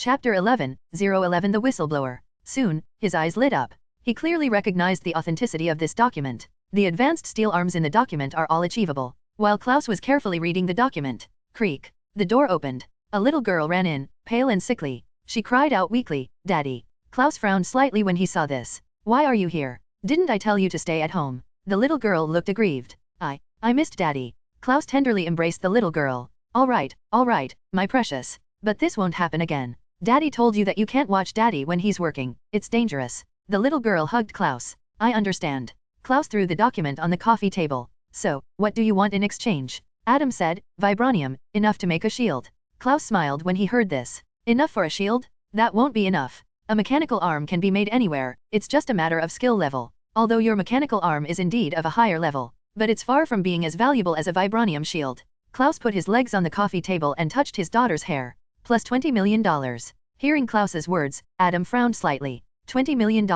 Chapter 11, 011 The Whistleblower. Soon, his eyes lit up. He clearly recognized the authenticity of this document. The advanced steel arms in the document are all achievable. While Klaus was carefully reading the document, creak, the door opened. A little girl ran in, pale and sickly. She cried out weakly, "Daddy." Klaus frowned slightly when he saw this. "Why are you here? Didn't I tell you to stay at home?" The little girl looked aggrieved. I missed Daddy." Klaus tenderly embraced the little girl. All right, my precious. But this won't happen again. Daddy told you that you can't watch Daddy when he's working. It's dangerous." The little girl hugged Klaus. "I understand." Klaus threw the document on the coffee table. "So, what do you want in exchange?" Adam said, "Vibranium, enough to make a shield." Klaus smiled when he heard this. "Enough for a shield? That won't be enough. A mechanical arm can be made anywhere, it's just a matter of skill level. Although your mechanical arm is indeed of a higher level, but it's far from being as valuable as a vibranium shield." Klaus put his legs on the coffee table and touched his daughter's hair. "Plus $20 million. Hearing Klaus's words, Adam frowned slightly. $20 million.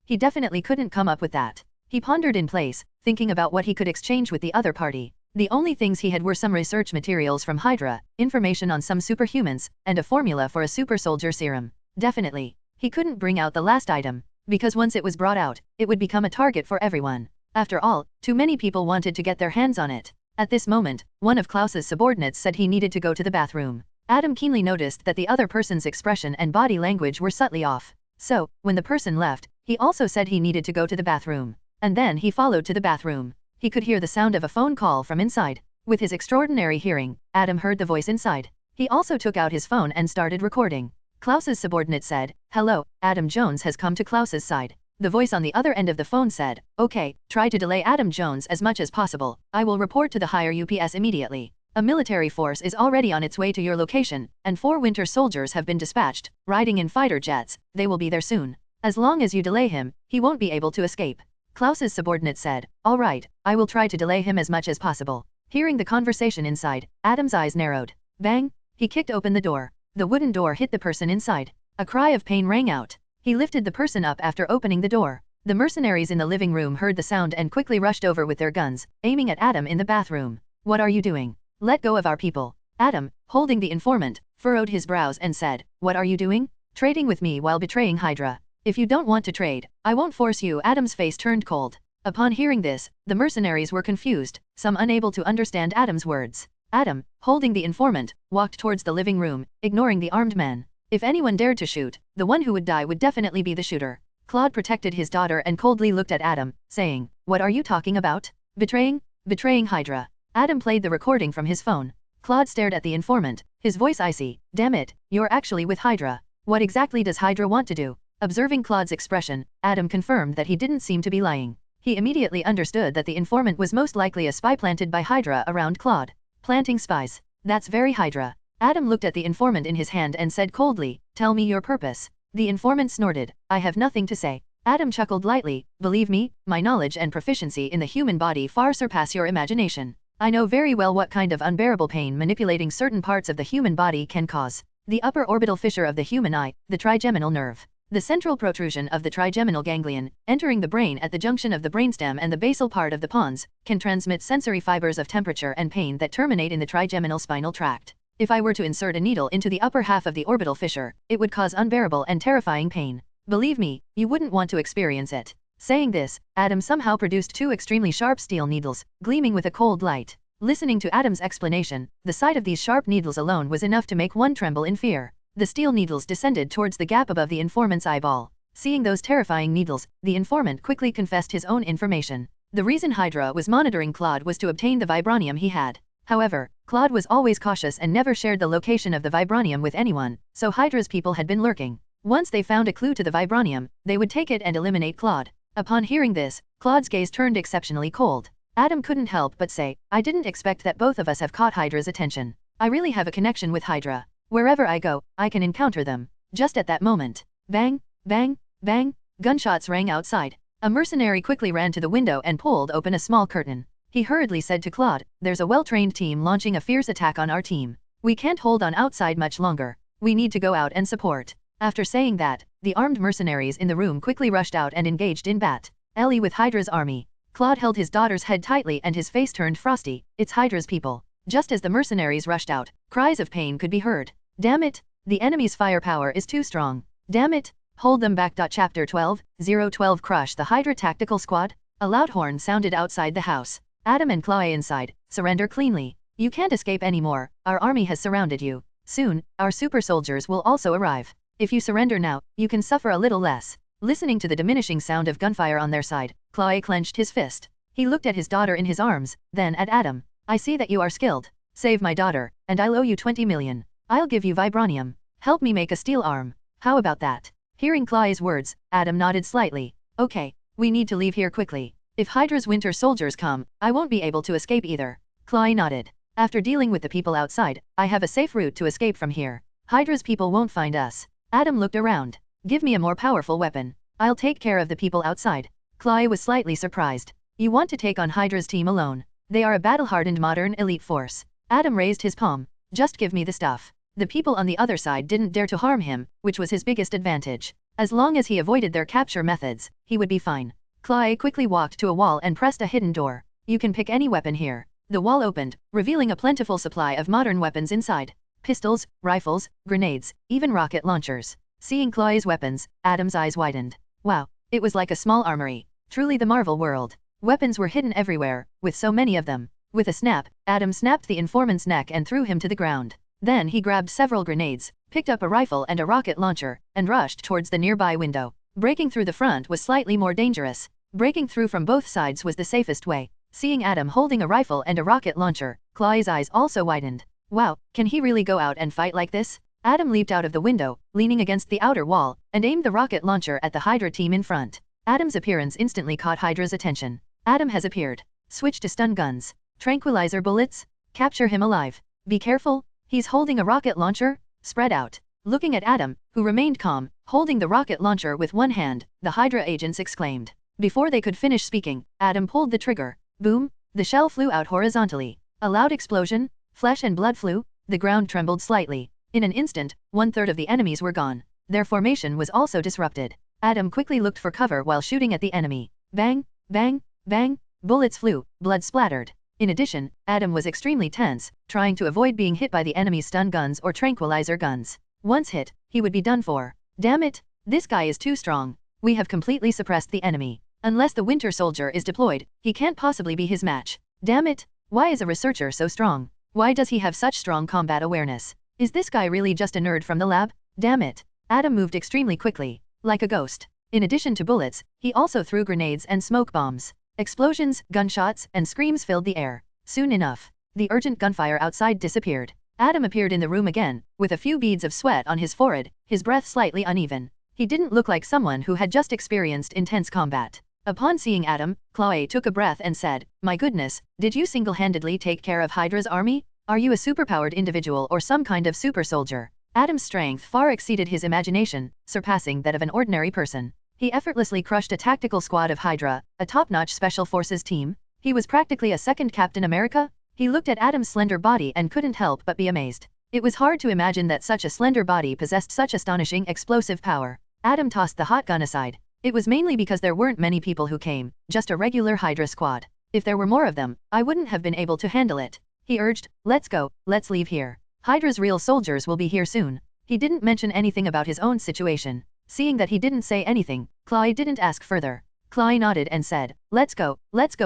He definitely couldn't come up with that. He pondered in place, thinking about what he could exchange with the other party. The only things he had were some research materials from HYDRA, information on some superhumans, and a formula for a super soldier serum. Definitely. He couldn't bring out the last item, because once it was brought out, it would become a target for everyone. After all, too many people wanted to get their hands on it. At this moment, one of Klaus's subordinates said he needed to go to the bathroom. Adam keenly noticed that the other person's expression and body language were subtly off. So, when the person left, he also said he needed to go to the bathroom. And then he followed to the bathroom. He could hear the sound of a phone call from inside. With his extraordinary hearing, Adam heard the voice inside. He also took out his phone and started recording. Klaus's subordinate said, "Hello, Adam Jones has come to Klaus's side." The voice on the other end of the phone said, "Okay, try to delay Adam Jones as much as possible. I will report to the higher UPS immediately. A military force is already on its way to your location, and 4 winter soldiers have been dispatched, riding in fighter jets. They will be there soon. As long as you delay him, he won't be able to escape." Klaus's subordinate said, "All right, I will try to delay him as much as possible." Hearing the conversation inside, Adam's eyes narrowed. Bang! He kicked open the door. The wooden door hit the person inside. A cry of pain rang out. He lifted the person up after opening the door. The mercenaries in the living room heard the sound and quickly rushed over with their guns, aiming at Adam in the bathroom. "What are you doing? Let go of our people." Adam, holding the informant, furrowed his brows and said, "What are you doing? Trading with me while betraying HYDRA. If you don't want to trade, I won't force you." Adam's face turned cold. Upon hearing this, the mercenaries were confused, some unable to understand Adam's words. Adam, holding the informant, walked towards the living room, ignoring the armed men. If anyone dared to shoot, the one who would die would definitely be the shooter. Claude protected his daughter and coldly looked at Adam, saying, "What are you talking about? Betraying HYDRA." Adam played the recording from his phone. Claude stared at the informant, his voice icy. "Damn it, you're actually with HYDRA. What exactly does HYDRA want to do?" Observing Claude's expression, Adam confirmed that he didn't seem to be lying. He immediately understood that the informant was most likely a spy planted by HYDRA around Claude. Planting spies. That's very HYDRA. Adam looked at the informant in his hand and said coldly, "Tell me your purpose." The informant snorted, "I have nothing to say." Adam chuckled lightly, "Believe me, my knowledge and proficiency in the human body far surpass your imagination. I know very well what kind of unbearable pain manipulating certain parts of the human body can cause. The upper orbital fissure of the human eye, the trigeminal nerve. The central protrusion of the trigeminal ganglion, entering the brain at the junction of the brainstem and the basal part of the pons, can transmit sensory fibers of temperature and pain that terminate in the trigeminal spinal tract. If I were to insert a needle into the upper half of the orbital fissure, it would cause unbearable and terrifying pain. Believe me, you wouldn't want to experience it." Saying this, Adam somehow produced 2 extremely sharp steel needles, gleaming with a cold light. Listening to Adam's explanation, the sight of these sharp needles alone was enough to make one tremble in fear. The steel needles descended towards the gap above the informant's eyeball. Seeing those terrifying needles, the informant quickly confessed his own information. The reason HYDRA was monitoring Claude was to obtain the vibranium he had. However, Claude was always cautious and never shared the location of the vibranium with anyone, so HYDRA's people had been lurking. Once they found a clue to the vibranium, they would take it and eliminate Claude. Upon hearing this, Claude's gaze turned exceptionally cold. Adam couldn't help but say, "I didn't expect that both of us have caught HYDRA's attention. I really have a connection with HYDRA. Wherever I go, I can encounter them." Just at that moment, bang, bang, bang, gunshots rang outside. A mercenary quickly ran to the window and pulled open a small curtain. He hurriedly said to Claude, "There's a well-trained team launching a fierce attack on our team. We can't hold on outside much longer. We need to go out and support." After saying that, the armed mercenaries in the room quickly rushed out and engaged in battle with HYDRA's army. Claude held his daughter's head tightly and his face turned frosty. "It's HYDRA's people." Just as the mercenaries rushed out, cries of pain could be heard. "Damn it, The enemy's firepower is too strong. Damn it! Hold them back. Chapter 12, 012 Crush the HYDRA Tactical Squad? A loud horn sounded outside the house. Adam and Chloe inside. Surrender cleanly. You can't escape anymore, our army has surrounded you. Soon, our super soldiers will also arrive. If you surrender now, you can suffer a little less. Listening to the diminishing sound of gunfire on their side, Chloe clenched his fist. He looked at his daughter in his arms, then at Adam. I see that you are skilled. Save my daughter, and I'll owe you 20 million. I'll give you vibranium. Help me make a steel arm. How about that? Hearing Chloe's words, Adam nodded slightly. Okay, we need to leave here quickly. If HYDRA's winter soldiers come, I won't be able to escape either. Chloe nodded. After dealing with the people outside, I have a safe route to escape from here. HYDRA's people won't find us. Adam looked around. Give me a more powerful weapon. I'll take care of the people outside. Chloe was slightly surprised. You want to take on HYDRA's team alone? They are a battle-hardened modern elite force. Adam raised his palm. Just give me the stuff. The people on the other side didn't dare to harm him, which was his biggest advantage. As long as he avoided their capture methods, he would be fine. Chloe quickly walked to a wall and pressed a hidden door. You can pick any weapon here. The wall opened, revealing a plentiful supply of modern weapons inside. Pistols, rifles, grenades, even rocket launchers. Seeing Chloe's weapons, Adam's eyes widened. Wow, it was like a small armory. Truly the Marvel world. Weapons were hidden everywhere, with so many of them. With a snap, Adam snapped the informant's neck and threw him to the ground. Then he grabbed several grenades, picked up a rifle and a rocket launcher, and rushed towards the nearby window. Breaking through the front was slightly more dangerous. Breaking through from both sides was the safest way. Seeing Adam holding a rifle and a rocket launcher, Chloe's eyes also widened. Wow, can he really go out and fight like this? Adam leaped out of the window, leaning against the outer wall, and aimed the rocket launcher at the HYDRA team in front. Adam's appearance instantly caught HYDRA's attention. Adam has appeared. Switch to stun guns. Tranquilizer bullets? Capture him alive. Be careful, he's holding a rocket launcher? Spread out. Looking at Adam, who remained calm, holding the rocket launcher with one hand, the HYDRA agents exclaimed. Before they could finish speaking, Adam pulled the trigger. Boom! The shell flew out horizontally. A loud explosion, flesh and blood flew, the ground trembled slightly. In an instant, 1/3 of the enemies were gone. Their formation was also disrupted. Adam quickly looked for cover while shooting at the enemy. Bang, bang, bang, bullets flew, blood splattered. In addition, Adam was extremely tense, trying to avoid being hit by the enemy's stun guns or tranquilizer guns. Once hit, he would be done for. Damn it, this guy is too strong. We have completely suppressed the enemy. Unless the Winter Soldier is deployed, he can't possibly be his match. Damn it, why is a researcher so strong? Why does he have such strong combat awareness? Is this guy really just a nerd from the lab? Damn it. Adam moved extremely quickly, like a ghost. In addition to bullets, he also threw grenades and smoke bombs. Explosions, gunshots, and screams filled the air. Soon enough, the urgent gunfire outside disappeared. Adam appeared in the room again, with a few beads of sweat on his forehead, his breath slightly uneven. He didn't look like someone who had just experienced intense combat. Upon seeing Adam, Chloe took a breath and said, "My goodness, did you single-handedly take care of HYDRA's army? Are you a superpowered individual or some kind of super soldier?" Adam's strength far exceeded his imagination, surpassing that of an ordinary person. He effortlessly crushed a tactical squad of HYDRA, a top-notch special forces team. He was practically a second Captain America. He looked at Adam's slender body and couldn't help but be amazed. It was hard to imagine that such a slender body possessed such astonishing explosive power. Adam tossed the hot gun aside. It was mainly because there weren't many people who came, just a regular HYDRA squad. If there were more of them, I wouldn't have been able to handle it. He urged, "Let's go, let's leave here. HYDRA's real soldiers will be here soon." He didn't mention anything about his own situation. Seeing that he didn't say anything, Chloe didn't ask further. Chloe nodded and said, let's go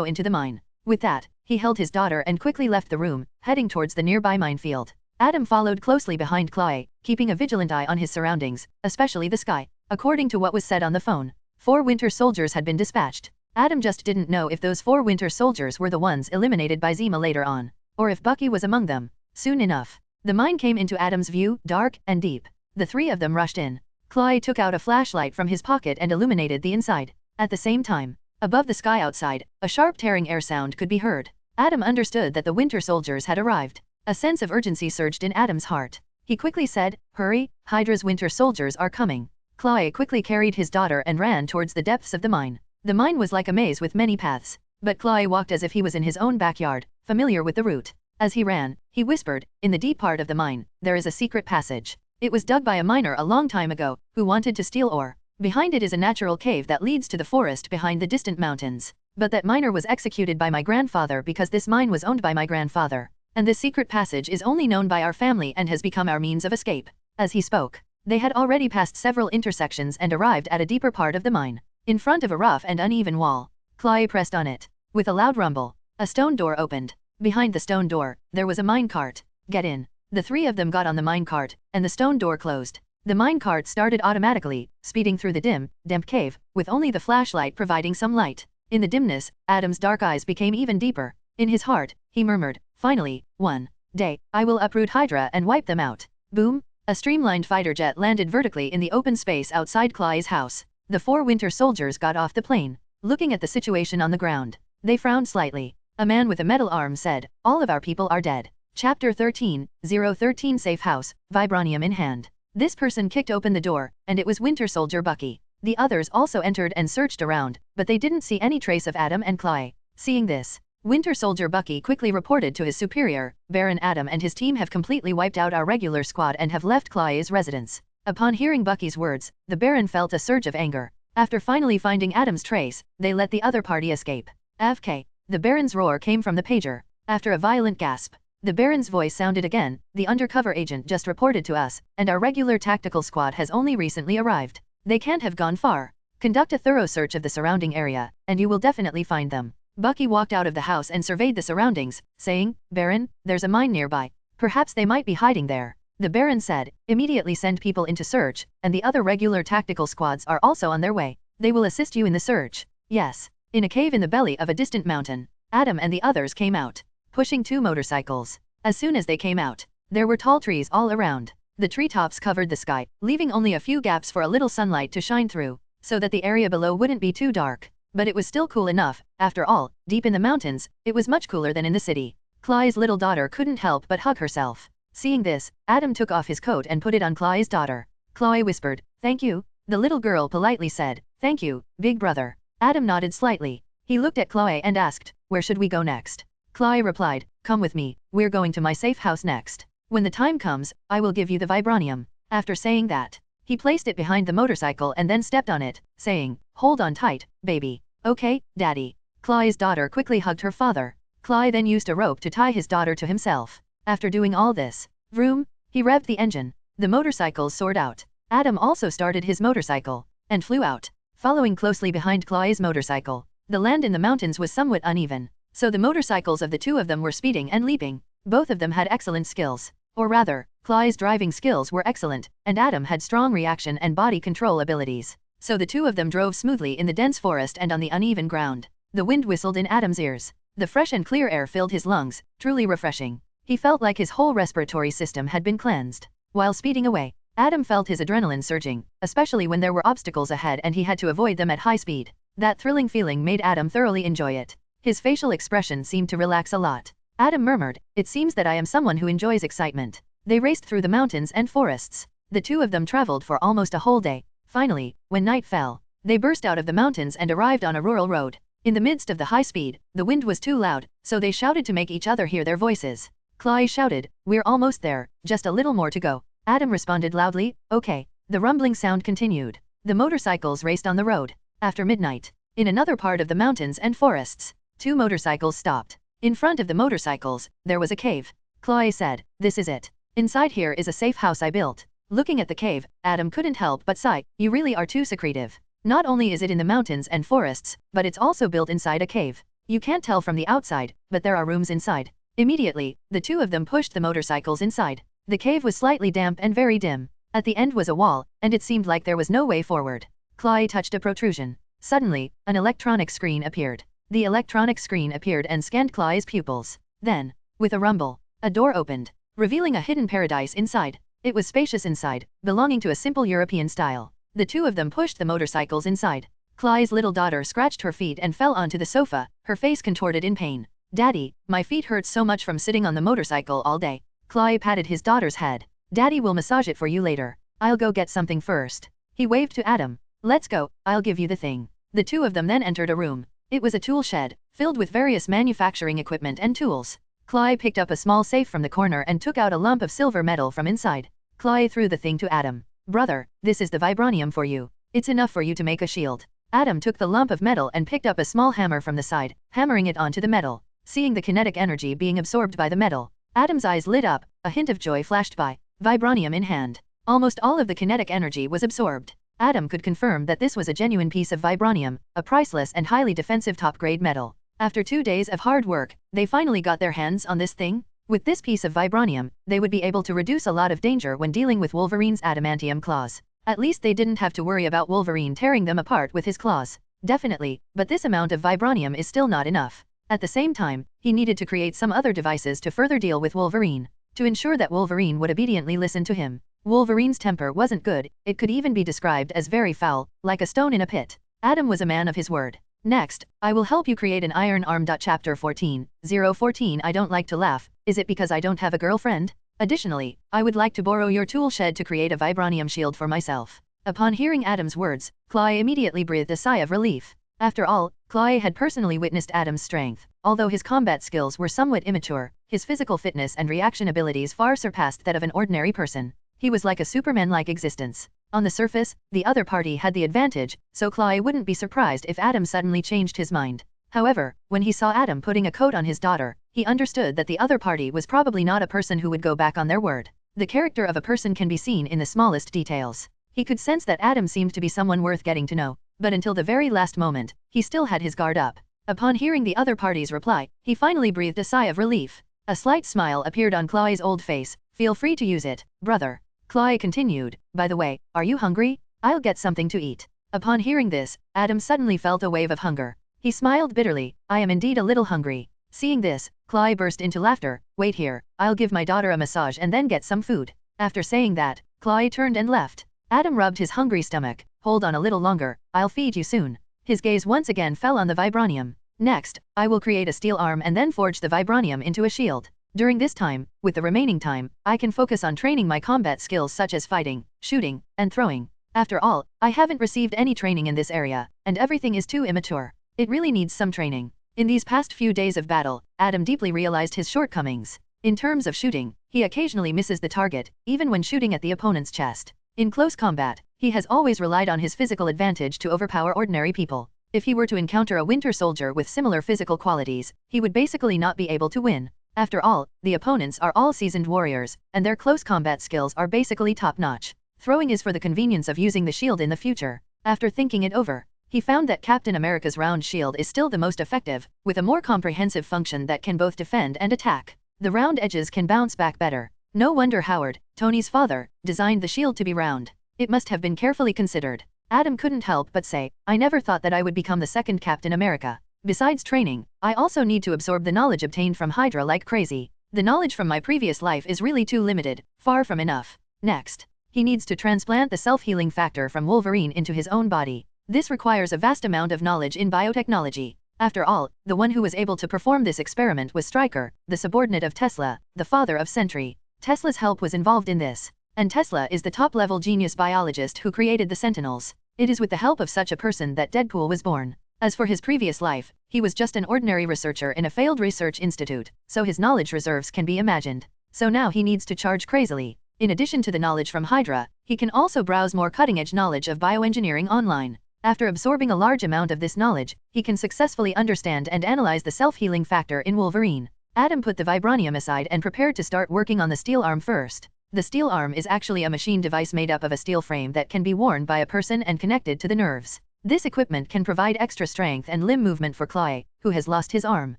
into the mine." With that, he held his daughter and quickly left the room, heading towards the nearby minefield. Adam followed closely behind Chloe, keeping a vigilant eye on his surroundings, especially the sky. According to what was said on the phone, 4 winter soldiers had been dispatched. Adam just didn't know if those 4 winter soldiers were the ones eliminated by Zima later on, or if Bucky was among them. Soon enough, the mine came into Adam's view, dark and deep. The 3 of them rushed in. Chloe took out a flashlight from his pocket and illuminated the inside. At the same time, above the sky outside, a sharp tearing air sound could be heard. Adam understood that the winter soldiers had arrived. A sense of urgency surged in Adam's heart. He quickly said, "Hurry, HYDRA's winter soldiers are coming." Chloe quickly carried his daughter and ran towards the depths of the mine. The mine was like a maze with many paths, but Chloe walked as if he was in his own backyard, familiar with the route. As he ran, he whispered, "In the deep part of the mine, there is a secret passage. It was dug by a miner a long time ago, who wanted to steal ore. Behind it is a natural cave that leads to the forest behind the distant mountains. But that miner was executed by my grandfather because this mine was owned by my grandfather. And this secret passage is only known by our family and has become our means of escape." As he spoke, they had already passed several intersections and arrived at a deeper part of the mine. In front of a rough and uneven wall, Chloe pressed on it. With a loud rumble, a stone door opened. Behind the stone door, there was a mine cart. Get in. The three of them got on the mine cart, and the stone door closed. The mine cart started automatically, speeding through the damp cave, with only the flashlight providing some light. In the dimness, Adam's dark eyes became even deeper. In his heart, he murmured, finally, one day, I will uproot HYDRA and wipe them out. Boom! A streamlined fighter jet landed vertically in the open space outside Chloe's house. The 4 winter soldiers got off the plane. Looking at the situation on the ground, they frowned slightly. A man with a metal arm said, all of our people are dead. Chapter 13, 013 Safe House, Vibranium in hand. This person kicked open the door, and it was Winter Soldier Bucky. The others also entered and searched around, but they didn't see any trace of Adam and Chloe. Seeing this, Winter Soldier Bucky quickly reported to his superior, Baron Adam and his team have completely wiped out our regular squad and have left Chloe's residence. Upon hearing Bucky's words, the Baron felt a surge of anger. After finally finding Adam's trace, they let the other party escape. AFK. The Baron's roar came from the pager. After a violent gasp, the Baron's voice sounded again, the undercover agent just reported to us, and our regular tactical squad has only recently arrived. They can't have gone far. Conduct a thorough search of the surrounding area, and you will definitely find them. Bucky walked out of the house and surveyed the surroundings, saying, Baron, there's a mine nearby. Perhaps they might be hiding there. The Baron said, immediately send people into search, and the other regular tactical squads are also on their way. They will assist you in the search. Yes. In a cave in the belly of a distant mountain, Adam and the others came out, pushing 2 motorcycles. As soon as they came out, there were tall trees all around. The treetops covered the sky, leaving only a few gaps for a little sunlight to shine through, so that the area below wouldn't be too dark. But it was still cool enough. After all, deep in the mountains, it was much cooler than in the city. Chloe's little daughter couldn't help but hug herself. Seeing this, Adam took off his coat and put it on Chloe's daughter. Chloe whispered, thank you. The little girl politely said, thank you, big brother. Adam nodded slightly. He looked at Chloe and asked, where should we go next? Chloe replied, come with me, we're going to my safe house next. When the time comes, I will give you the vibranium. After saying that, he placed it behind the motorcycle and then stepped on it, saying, hold on tight, baby. Okay, daddy. Chloe's daughter quickly hugged her father. Chloe then used a rope to tie his daughter to himself. After doing all this, vroom, he revved the engine. The motorcycles soared out. Adam also started his motorcycle, and flew out. Following closely behind Chloe's motorcycle, the land in the mountains was somewhat uneven, so the motorcycles of the 2 of them were speeding and leaping. Both of them had excellent skills. Or rather, Chloe's driving skills were excellent, and Adam had strong reaction and body control abilities. So the 2 of them drove smoothly in the dense forest and on the uneven ground. The wind whistled in Adam's ears. The fresh and clear air filled his lungs, truly refreshing. He felt like his whole respiratory system had been cleansed. While speeding away, Adam felt his adrenaline surging, especially when there were obstacles ahead and he had to avoid them at high speed. That thrilling feeling made Adam thoroughly enjoy it. His facial expression seemed to relax a lot. Adam murmured, it seems that I am someone who enjoys excitement. They raced through the mountains and forests. The 2 of them traveled for almost a whole day. Finally, when night fell, they burst out of the mountains and arrived on a rural road. In the midst of the high speed, the wind was too loud, so they shouted to make each other hear their voices. Chloe shouted, we're almost there, just a little more to go. Adam responded loudly, okay. The rumbling sound continued. The motorcycles raced on the road. After midnight, in another part of the mountains and forests, 2 motorcycles stopped. In front of the motorcycles, there was a cave. Chloe said, this is it. Inside here is a safe house I built. Looking at the cave, Adam couldn't help but sigh, you really are too secretive. Not only is it in the mountains and forests, but it's also built inside a cave. You can't tell from the outside, but there are rooms inside. Immediately, the 2 of them pushed the motorcycles inside. The cave was slightly damp and very dim. At the end was a wall, and it seemed like there was no way forward. Chloe touched a protrusion. Suddenly, an electronic screen appeared. The electronic screen appeared and scanned Chloe's pupils. Then, with a rumble, a door opened, revealing a hidden paradise inside. It was spacious inside, belonging to a simple European style. The 2 of them pushed the motorcycles inside. Chloe's little daughter scratched her feet and fell onto the sofa, her face contorted in pain. Daddy, my feet hurt so much from sitting on the motorcycle all day. Chloe patted his daughter's head. Daddy will massage it for you later. I'll go get something first. He waved to Adam. Let's go, I'll give you the thing. The 2 of them then entered a room. It was a tool shed, filled with various manufacturing equipment and tools. Chloe picked up a small safe from the corner and took out a lump of silver metal from inside. Chloe threw the thing to Adam. Brother, this is the vibranium for you. It's enough for you to make a shield. Adam took the lump of metal and picked up a small hammer from the side, hammering it onto the metal. Seeing the kinetic energy being absorbed by the metal, Adam's eyes lit up, a hint of joy flashed by. Vibranium in hand. Almost all of the kinetic energy was absorbed. Adam could confirm that this was a genuine piece of vibranium, a priceless and highly defensive top-grade metal. After 2 days of hard work, they finally got their hands on this thing. With this piece of vibranium, they would be able to reduce a lot of danger when dealing with Wolverine's adamantium claws. At least they didn't have to worry about Wolverine tearing them apart with his claws. Definitely, but this amount of vibranium is still not enough. At the same time, he needed to create some other devices to further deal with Wolverine, to ensure that Wolverine would obediently listen to him. Wolverine's temper wasn't good, it could even be described as very foul, like a stone in a pit. Adam was a man of his word. Next, I will help you create an iron arm. Chapter 14, 014 I don't like to laugh, is it because I don't have a girlfriend? Additionally, I would like to borrow your tool shed to create a vibranium shield for myself. Upon hearing Adam's words, Chloe immediately breathed a sigh of relief. After all, Chloe had personally witnessed Adam's strength. Although his combat skills were somewhat immature, his physical fitness and reaction abilities far surpassed that of an ordinary person. He was like a Superman-like existence. On the surface, the other party had the advantage, so Chloe wouldn't be surprised if Adam suddenly changed his mind. However, when he saw Adam putting a coat on his daughter, he understood that the other party was probably not a person who would go back on their word. The character of a person can be seen in the smallest details. He could sense that Adam seemed to be someone worth getting to know, but until the very last moment, he still had his guard up. Upon hearing the other party's reply, he finally breathed a sigh of relief. A slight smile appeared on Chloe's old face. Feel free to use it, brother. Chloe continued, by the way, are you hungry? I'll get something to eat. Upon hearing this, Adam suddenly felt a wave of hunger. He smiled bitterly, I am indeed a little hungry. Seeing this, Chloe burst into laughter, wait here, I'll give my daughter a massage and then get some food. After saying that, Chloe turned and left. Adam rubbed his hungry stomach, hold on a little longer, I'll feed you soon. His gaze once again fell on the vibranium. Next, I will create a steel arm and then forge the vibranium into a shield. During this time, with the remaining time, I can focus on training my combat skills such as fighting, shooting, and throwing. After all, I haven't received any training in this area, and everything is too immature. It really needs some training. In these past few days of battle, Adam deeply realized his shortcomings. In terms of shooting, he occasionally misses the target, even when shooting at the opponent's chest. In close combat, he has always relied on his physical advantage to overpower ordinary people. If he were to encounter a winter soldier with similar physical qualities, he would basically not be able to win. After all, the opponents are all seasoned warriors, and their close combat skills are basically top-notch. Throwing is for the convenience of using the shield in the future. After thinking it over, he found that Captain America's round shield is still the most effective, with a more comprehensive function that can both defend and attack. The round edges can bounce back better. No wonder Howard, Tony's father, designed the shield to be round. It must have been carefully considered. Adam couldn't help but say, I never thought that I would become the second Captain America. Besides training, I also need to absorb the knowledge obtained from HYDRA like crazy. The knowledge from my previous life is really too limited, far from enough. Next, he needs to transplant the self-healing factor from Wolverine into his own body. This requires a vast amount of knowledge in biotechnology. After all, the one who was able to perform this experiment was Stryker, the subordinate of Tesla, the father of Sentry. Tesla's help was involved in this. And Tesla is the top-level genius biologist who created the Sentinels. It is with the help of such a person that Deadpool was born. As for his previous life, he was just an ordinary researcher in a failed research institute, so his knowledge reserves can be imagined. So now he needs to charge crazily. In addition to the knowledge from HYDRA, he can also browse more cutting-edge knowledge of bioengineering online. After absorbing a large amount of this knowledge, he can successfully understand and analyze the self-healing factor in Wolverine. Adam put the vibranium aside and prepared to start working on the steel arm first. The steel arm is actually a machine device made up of a steel frame that can be worn by a person and connected to the nerves. This equipment can provide extra strength and limb movement for Chloe, who has lost his arm.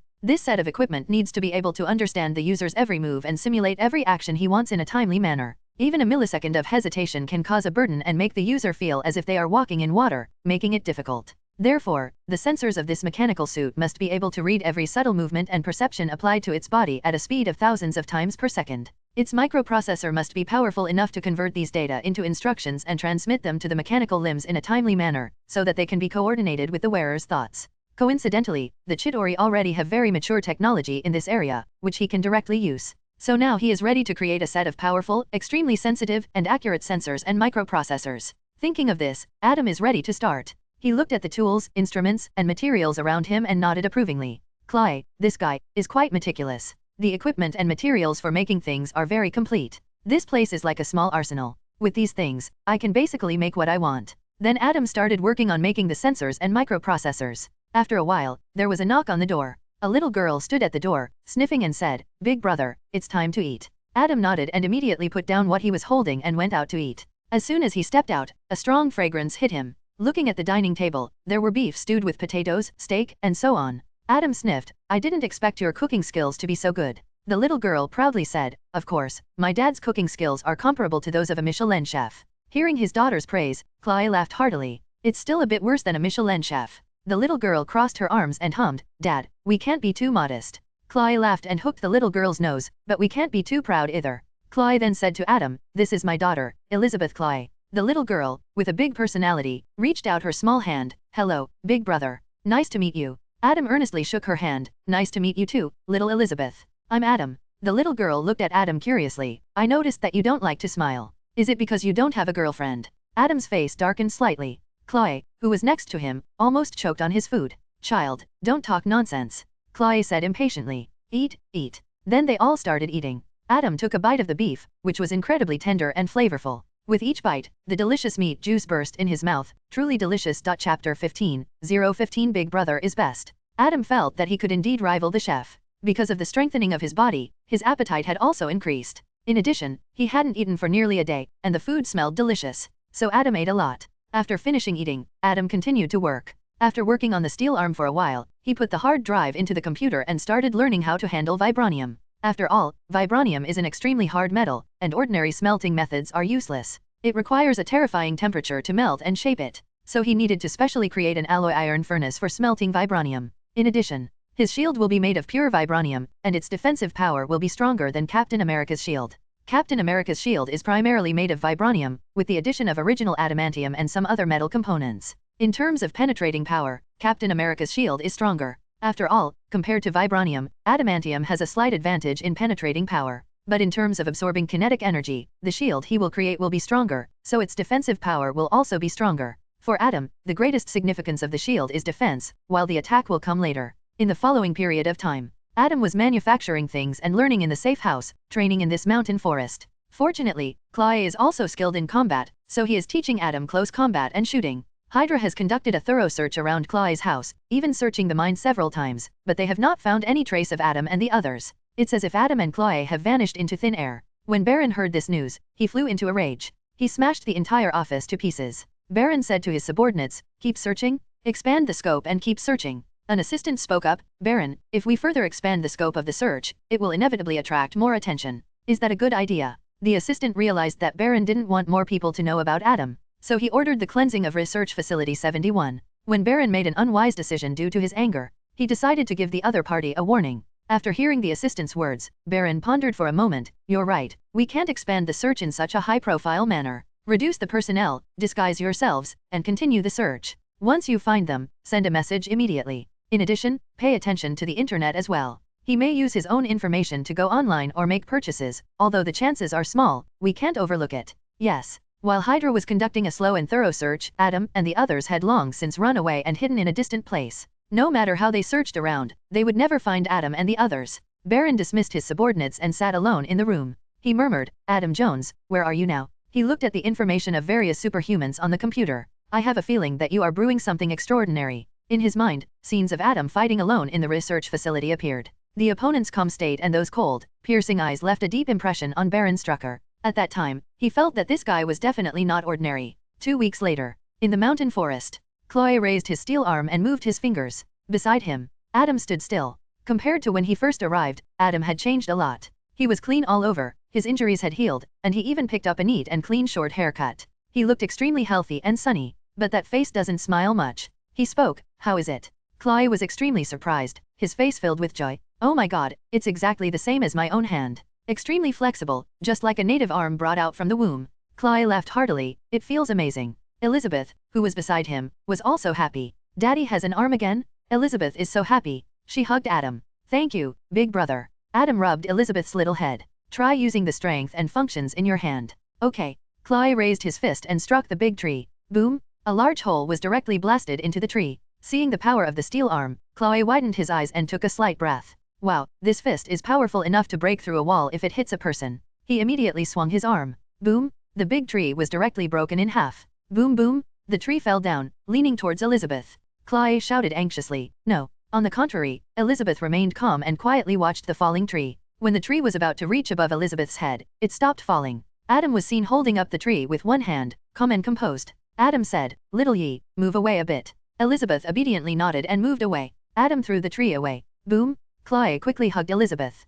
This set of equipment needs to be able to understand the user's every move and simulate every action he wants in a timely manner. Even a millisecond of hesitation can cause a burden and make the user feel as if they are walking in water, making it difficult. Therefore, the sensors of this mechanical suit must be able to read every subtle movement and perception applied to its body at a speed of thousands of times per second. Its microprocessor must be powerful enough to convert these data into instructions and transmit them to the mechanical limbs in a timely manner, so that they can be coordinated with the wearer's thoughts. Coincidentally, the Chidori already have very mature technology in this area, which he can directly use. So now he is ready to create a set of powerful, extremely sensitive, and accurate sensors and microprocessors. Thinking of this, Adam is ready to start. He looked at the tools, instruments, and materials around him and nodded approvingly. Chloe, this guy, is quite meticulous. The equipment and materials for making things are very complete. This place is like a small arsenal. With these things, I can basically make what I want. Then Adam started working on making the sensors and microprocessors. After a while, there was a knock on the door. A little girl stood at the door, sniffing and said, Big brother, it's time to eat. Adam nodded and immediately put down what he was holding and went out to eat. As soon as he stepped out, a strong fragrance hit him. Looking at the dining table, there were beef stewed with potatoes, steak, and so on. Adam sniffed. I didn't expect your cooking skills to be so good. The little girl proudly said, of course, my dad's cooking skills are comparable to those of a Michelin chef. Hearing his daughter's praise, Chloe laughed heartily. It's still a bit worse than a Michelin chef. The little girl crossed her arms and hummed, Dad, we can't be too modest. Chloe laughed and hooked the little girl's nose, but we can't be too proud either. Chloe then said to Adam, this is my daughter, Elizabeth Chloe. The little girl, with a big personality, reached out her small hand. Hello, big brother. Nice to meet you. Adam earnestly shook her hand. Nice to meet you too, little Elizabeth. I'm Adam. The little girl looked at Adam curiously. I noticed that you don't like to smile. Is it because you don't have a girlfriend? Adam's face darkened slightly. Chloe, who was next to him, almost choked on his food. Child, don't talk nonsense. Chloe said impatiently. Eat, eat. Then they all started eating. Adam took a bite of the beef, which was incredibly tender and flavorful. With each bite, the delicious meat juice burst in his mouth. Truly delicious. Chapter 15, 015 Big Brother is best. Adam felt that he could indeed rival the chef. Because of the strengthening of his body, his appetite had also increased. In addition, he hadn't eaten for nearly a day, and the food smelled delicious. So Adam ate a lot. After finishing eating, Adam continued to work. After working on the steel arm for a while, he put the hard drive into the computer and started learning how to handle vibranium. After all, vibranium is an extremely hard metal, and ordinary smelting methods are useless. It requires a terrifying temperature to melt and shape it. So he needed to specially create an alloy iron furnace for smelting vibranium. In addition, his shield will be made of pure vibranium, and its defensive power will be stronger than Captain America's shield. Captain America's shield is primarily made of vibranium, with the addition of original adamantium and some other metal components. In terms of penetrating power, Captain America's shield is stronger. After all, compared to vibranium, adamantium has a slight advantage in penetrating power. But in terms of absorbing kinetic energy, the shield he will create will be stronger, so its defensive power will also be stronger. For Adam, the greatest significance of the shield is defense, while the attack will come later. In the following period of time, Adam was manufacturing things and learning in the safe house, training in this mountain forest. Fortunately, Chloe is also skilled in combat, so he is teaching Adam close combat and shooting. HYDRA has conducted a thorough search around Chloe's house, even searching the mine several times, but they have not found any trace of Adam and the others. It's as if Adam and Chloe have vanished into thin air. When Baron heard this news, he flew into a rage. He smashed the entire office to pieces. Baron said to his subordinates, keep searching, expand the scope and keep searching. An assistant spoke up, Baron, if we further expand the scope of the search, it will inevitably attract more attention. Is that a good idea? The assistant realized that Baron didn't want more people to know about Adam. So he ordered the cleansing of Research Facility 71. When Baron made an unwise decision due to his anger, he decided to give the other party a warning. After hearing the assistant's words, Baron pondered for a moment. You're right, we can't expand the search in such a high-profile manner. Reduce the personnel, disguise yourselves, and continue the search. Once you find them, send a message immediately. In addition, pay attention to the internet as well. He may use his own information to go online or make purchases, although the chances are small, we can't overlook it. Yes. While HYDRA was conducting a slow and thorough search, Adam and the others had long since run away and hidden in a distant place. No matter how they searched around, they would never find Adam and the others. Baron dismissed his subordinates and sat alone in the room. He murmured, Adam Jones, where are you now? He looked at the information of various superhumans on the computer. I have a feeling that you are brewing something extraordinary. In his mind, scenes of Adam fighting alone in the research facility appeared. The opponent's calm state and those cold, piercing eyes left a deep impression on Baron Strucker. At that time, he felt that this guy was definitely not ordinary. 2 weeks later, in the mountain forest, Chloe raised his steel arm and moved his fingers. Beside him, Adam stood still. Compared to when he first arrived, Adam had changed a lot. He was clean all over, his injuries had healed, and he even picked up a neat and clean short haircut. He looked extremely healthy and sunny, but that face doesn't smile much. He spoke, how is it? Chloe was extremely surprised, his face filled with joy. Oh my god, it's exactly the same as my own hand. Extremely flexible, just like a native arm brought out from the womb. Chloe laughed heartily, it feels amazing. Elizabeth, who was beside him, was also happy. Daddy has an arm again? Elizabeth is so happy. She hugged Adam. Thank you, big brother. Adam rubbed Elizabeth's little head. Try using the strength and functions in your hand. Okay. Chloe raised his fist and struck the big tree. Boom! A large hole was directly blasted into the tree. Seeing the power of the steel arm, Chloe widened his eyes and took a slight breath. Wow, this fist is powerful enough to break through a wall if it hits a person. He immediately swung his arm. Boom! The big tree was directly broken in half. Boom boom! The tree fell down, leaning towards Elizabeth. Chloe shouted anxiously. No. On the contrary, Elizabeth remained calm and quietly watched the falling tree. When the tree was about to reach above Elizabeth's head, it stopped falling. Adam was seen holding up the tree with one hand, calm and composed. Adam said, "Little Yi, move away a bit." Elizabeth obediently nodded and moved away. Adam threw the tree away. Boom! Chloe quickly hugged Elizabeth.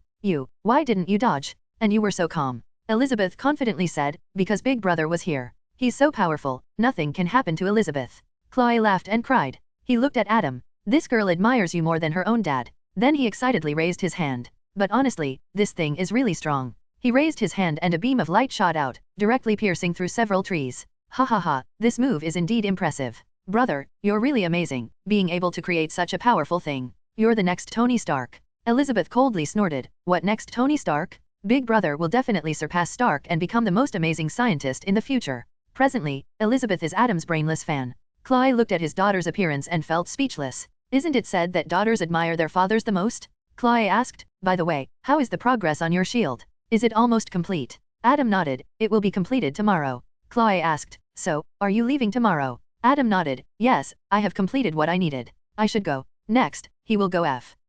Why didn't you dodge? And you were so calm." Elizabeth confidently said, "Because Big Brother was here. He's so powerful, nothing can happen to Elizabeth." Chloe laughed and cried. He looked at Adam. "This girl admires you more than her own dad." Then he excitedly raised his hand. "But honestly, this thing is really strong." He raised his hand and a beam of light shot out, directly piercing through several trees. "Ha ha ha, this move is indeed impressive. Brother, you're really amazing, being able to create such a powerful thing. You're the next Tony Stark." Elizabeth coldly snorted. "What next, Tony Stark? Big Brother will definitely surpass Stark and become the most amazing scientist in the future." Presently, Elizabeth is Adam's brainless fan. Chloe looked at his daughter's appearance and felt speechless. "Isn't it said that daughters admire their fathers the most?" Chloe asked. "By the way, how is the progress on your shield? Is it almost complete?" Adam nodded. "It will be completed tomorrow." Chloe asked. "So, are you leaving tomorrow?" Adam nodded. "Yes, I have completed what I needed. I should go. Next, he will go